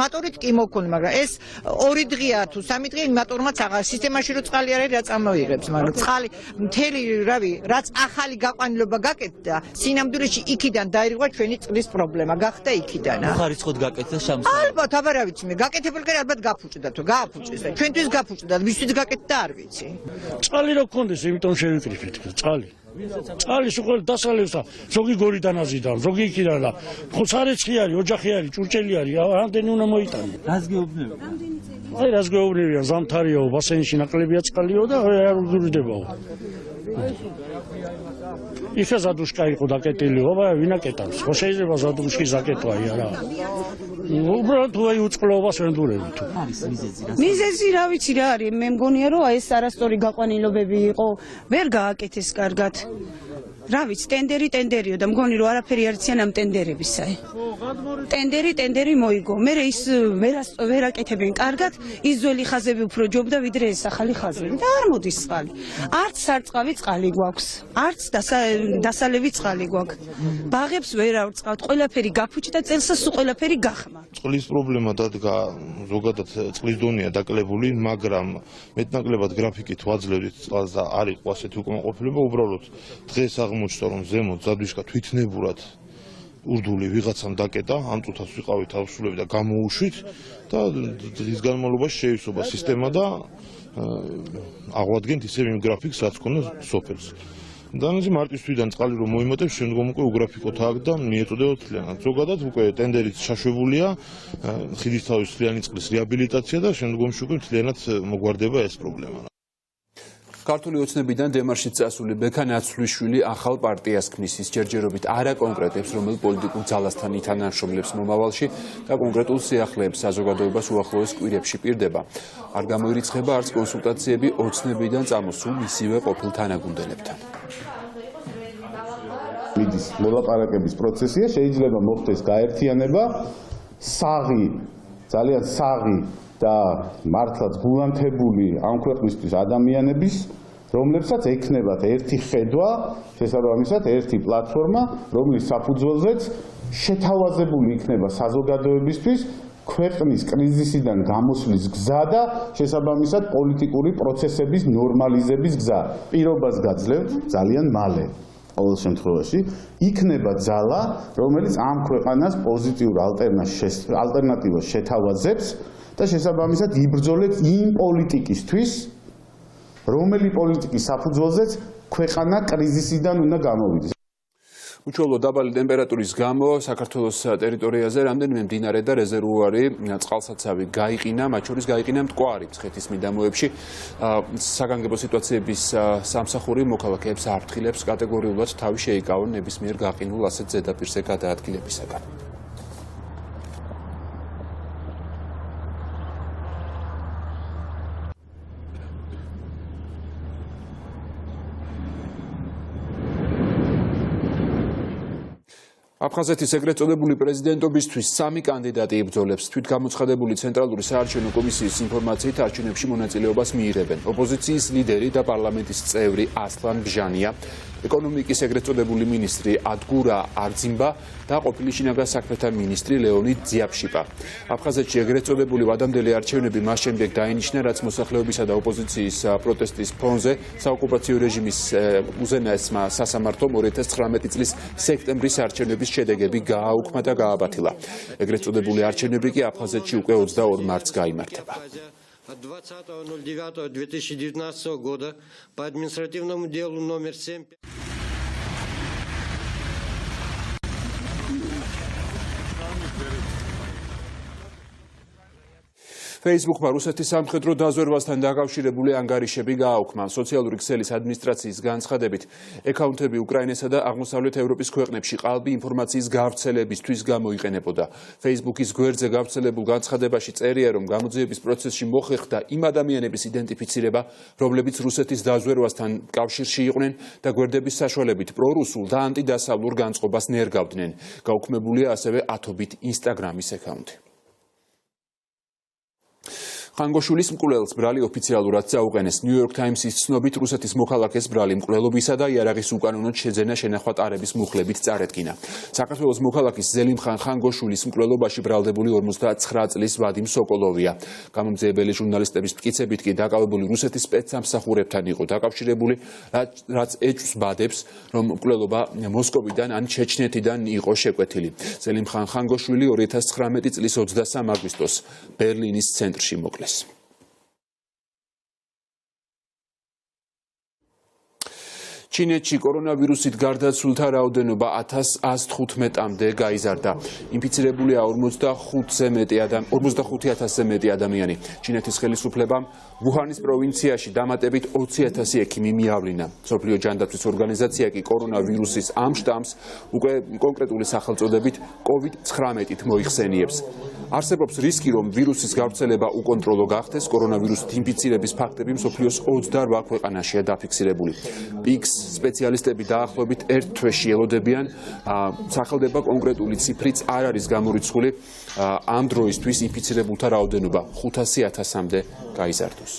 მატორით კი მოქონდა, მაგრამ ეს 2 დღეა თუ 3 დღე მატორმაც აღარ სისტემაში რო წყალი არ არის, რა წამოიღებს, მაგრამ წყალი მთელი, რავი, რაც ახალი გაყვანილობა გაკეთდა, სინამდვილეში იქიდან დაირღვა ჩვენი წყლის პრობლემა გახდა იქიდან. უხარისხოდ გაკეთდა სამსახური. ალბათ, აბა რა ვიცი მე, გაკეთებულ კი ალბათ გაფუჭდათ, გააფუჭეს და ჩვენთვის გაფუჭდათ, ვისთვის გაკეთდა არ ვიცი. წყალი რო გქონდეს, იმიტომ შევიკრიფეთ, წყალი. წყალი სულ დასალევსა, ზოგი გორიდან აზიდან, ზოგი იქიდან და ხო სარეცხი არის, ოჯახი არის, ჭურჭელი არის, რამდენი უნდა მოიტანო. რას გეუბნები? აი რას გეუბნებია, ზამთარიაო, ბასენში ნაკლებია წყალიო და არ უგურდებაო. ისა ზადუშკა იყო დაკეტილი, აბა ვინ აკეტავს? ხო შეიძლება ზადუშკის აკეთვა არა. უბრალოდ თუ აი უწყლობას ვენდურები თუ. მიზეზი რა ვიცი რა არის, მე მგონია რომ ეს არასწორი გაყვანილობები იყო, ვერ გააკეთეს კარგად. რა ვიცი, ტენდერიო და მგონი რომ არაფერი არ იციან ამ ტენდერებისა. ტენდერი მოიგო. მე ის ვერ აკეთებენ კარგად, ის ძველი ხაზები უფრო ჯობდა ვიდრე ეს ახალი ხაზები. და არ მოდის წყალი. არც სარწყავი წყალი გვაქვს, არც დასალევი წყალი გვაქვს. ბაღებს ვერ ავწყავთ, ყველაფერი გაფუჭდა, წელსაც ყველაფერი გახმა. წყლის პრობლემა დადგა ზოგადად წყლის დონეა დაკლებული, მაგრამ მეტნაკლებად გრაფიკით ვაძლევთ წყალს და არ იყო ასეთი უკმაყოფილება, უბრალოდ დღეს აღმოჩნდა რომ ზემოთ ზადვიშკა თვითნებურად ურდული ვიღაცამ დაკეტა, ამ წუთას ვიყავით თავისუფლები და გამოუშვით და დღის განმავლობაში შეივსობა სისტემა და აღვადგენთ ისევ იმ გრაფიკს, რაც ქონდა სოფელს. დანაზე მარტის თვიდან წყალი რომ მოიმატებს, შემდგომ უკვე უგრაფიკოთ აქ და მიეწოდება თლიანად. ზოგადად უკვე ტენდერით ჩაშვებულია ხიდის თავის თლიანი წყლის რეაბილიტაცია და შემდგომში უკვე თლიანად მოგვარდება ეს პრობლემა. ქართული ოცნებიდან დემარშით წასული ბექა ნაცვლიშვილი ახალ პარტიას ქმნის. ის ჯერჯერობით არ აკონკრეტებს, რომელ პოლიტიკურ ძალასთან ითანამშრომლებს მომავალში და კონკრეტულ სიახლეებს საზოგადოებას უახლოეს კვირებში პირდება. არ გამოირიცხება არც კონსულტაციები ოცნებიდან წამოსულ მისივე ყოფილ თანაგუნდელებთან. მიდის მოლაპარაკების პროცესია, შეიძლება მოხდეს გაერთიანება, ძალიან საღი და მართლაც გულანთებული ამ ქვეყნისთვის ადამიანების, რომლებსაც ექნებათ ერთი ხედვა, შესაბამისად ერთი პლატფორმა, რომლის საფუძველზეც შეთავაზებული იქნება საზოგადოებისთვის ქვეყნის კრიზისიდან გამოსვლის გზა და შესაბამისად პოლიტიკური პროცესების ნორმალიზების გზა. პირობას გაძლევთ ძალიან მალე. ყოველ შემთხვევაში იქნება ძალა, რომელიც ამ ქვეყანას პოზიტიურ ალტერნატივას შეთავაზებს და შესაბამისად იბრძოლებს იმ პოლიტიკისთვის, რომელი პოლიტიკის საფუძველზეც ქვეყანა კრიზისიდან უნდა გამოვიდეს. უჩვეულო დაბალი ტემპერატურის გამო საქართველოს ტერიტორიაზე რამდენიმე მდინარე და რეზერვუარი წყალსაცავი გაიყინა, მათ შორის გაიყინა მტკვარი მცხეთის მიდამოებში. საგანგებო სიტუაციების სამსახური მოქალაქეებს აფრთხილებს კატეგორიულად თავი შეიკავონ ნებისმიერ გაყინულ ასეთ ზედაპირზე გადაადგილებისაგან. აფხაზეთის ეგრეთ წოდებული პრეზიდენტობისთვის 3 კანდიდატი იბრძოლებს. თვითგამოცხადებული ცენტრალური საარჩევნო კომისიის ინფორმაციით არჩევნებში მონაწილეობას მიიღებენ ოპოზიციის ლიდერი და პარლამენტის წევრი ასლან ბჟანია, ეკონომიკის ეგრეთ წოდებული მინისტრი ადგურა არძიმბა და ყოფილი შინაგან საქმეთა მინისტრი ლეონიდ ძიაფშიპა. აფხაზეთში ეგრეთ წოდებული ვადამდელი არჩევნები მას შემდეგ დაინიშნა, რაც მოსახლეობისა და ოპოზიციის პროტესტის ფონზე საოკუპაციო რეჟიმის უზენაესმა სასამართლომ 2019 წლის სექტემბრის არჩევნების შედეგები გააუქმა და გააბათილა. ეგრეთ წოდებული არჩევნები კი აფხაზეთში უკვე 22 მარტს გაიმართება. 20.09.2019 года по административному делу номер 7. Facebook-მა რუსეთის სამხედრო დაზვერვასთან დაკავშირებული ანგარიშები გააუქმა. სოციალური ქსელის ადმინისტრაციის განცხადებით, აკაუნტები უკრაინასა და აღმოსავლეთ ევროპის ქვეყნებში ყალბი ინფორმაციის გავრცელებისთვის გამოიყენებოდა. Facebook-ის გვერდზე გავრცელებულ განცხადებაში წერია, რომ გამოძიების პროცესში მოხერხდა იმ ადამიანების იდენტიფიცირება, რომლებიც რუსეთის დაზვერვასთან კავშირში იყვნენ და გვერდების საშუალებით პრორუსულ და ანტიდასავლურ განწყობას ნერგავდნენ. გაუქმებულია ასევე ათობით Instagram-ის აკაუნტი. ხანგოშულის მკვლელს ბრალი ოფიციალურად წაუყენეს. New York Times-ის ცნობით, რუსეთის მოქალაქეს ბრალი მკვლელობისა და იარაღის უკანონოდ შეძენა შენახვა ტარების მუხლებით წარედგინა. საქართველოს მოქალაქის ზელიმხან ხანგოშულის მკვლელობაში ბრალდებული 59 წლის ვადიმ სოკოლოვია. გამომძიებელი ჟურნალისტების მტკიცებით კი დაკავებული რუსეთის სპეცსამსახურებთან იყო დაკავშირებული, რაც ეჭვს ბადებს, რომ მკვლელობა მოსკოვიდან ან ჩეჩნეთიდან იყო შეკვეთილი. ზელიმხან ხანგოშვილი 2019 წლის 23 აგვისტოს ბერლინის ცენტრში მოკლეს. ჩინეთში კორონავირუსით გარდაცვლილთა რაოდენობა 1115-მდე გაიზარდა. ინფიცირებულია 45-ზე მეტი ადამიანი. ჩინეთის ხელისუფლებამ ვუჰანის პროვინციაში დამატებით 20,000 ექიმი მიავლინა. მსოფლიო ჯანდაცვის ორგანიზაცია კი კორონავირუსის ამ შტამს უკვე კონკრეტული სახელწოდებით COVID-19-ით მოიხსენიებს. არსებობს რისკი, რომ ვირუსის გავრცელება უკონტროლო გახდეს. კორონავირუსით ინფიცირების ფაქტები მსოფლიოს 28 ქვეყანაშია დაფიქსირებული. სპეციალისტები დაახლოებით ერთ თვეში ელოდებიან, სახელდება კონკრეტული ციფრიც არ არის გამორიცხული, ამ დროისთვის ინფიცირებულთა რაოდენობა 500,000-მდე გაიზარდოს.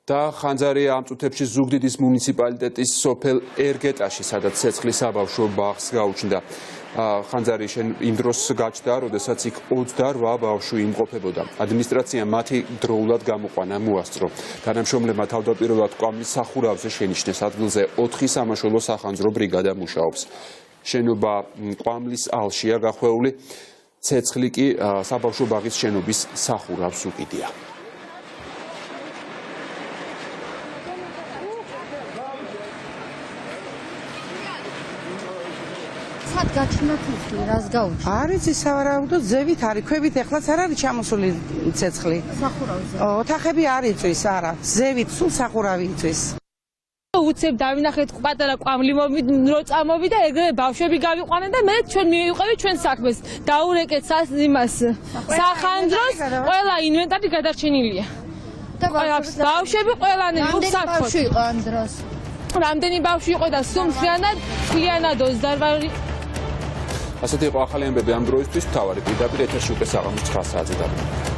და ხანძარია ამ წუთებში ზუგდიდის მუნიციპალიტეტის სოფელ ერგეტაში, სადაც ცეცხლის საბავშვო ბაღს გაუჩნდა. ხანძარი იმ დროს გაჩნდა, როდესაც იქ 28 ბავშვი იმყოფებოდა. ადმინისტრაციამ მათი დროულად გამოყვანა მოასწრო. თანამშრომლებმა თავდაპირველად კვამლის სახურავზე შენიშნეს. ადგილზე 4 სამაშველო სახანძრო ბრიგადა მუშაობს. შენობა კვამლის ალშია გახვეული, ცეცხლი კი საბავშვო ბაღის შენობის სახურავს უკიდია. გაჩნდა თითი, რას გაუჩნდა? არის ის სავარაუდოდ ზევით არის, ქვევით ეხლაც არ არის ჩამოსული ცეცხლი. სახურავზე. ოთახები არ იწვის, არა, ზევით სულ სახურავი იწვის. უცებ დავინახეთ პატარა კვამლი რო წამოვიდა, ეგრევე ბავშვები გავიყვანენ და მე ჩვენ მივიყევით ჩვენ საქმეს. დაურეკეთ იმას სახანძროს, ყველა ინვენტარი გადარჩენილია. და ბავშვები ყველანი უსაფრთხო იყო ამ დროს. რამდენი ბავშვი იყო და სუმსრიანად, მთლიანად 28 ასეთი იყო ახალი ამბები ამ დროისთვის. მთავარი პირდაპირ ეთერში უკვე საღამოს 9 საათზე დაბრუნდება.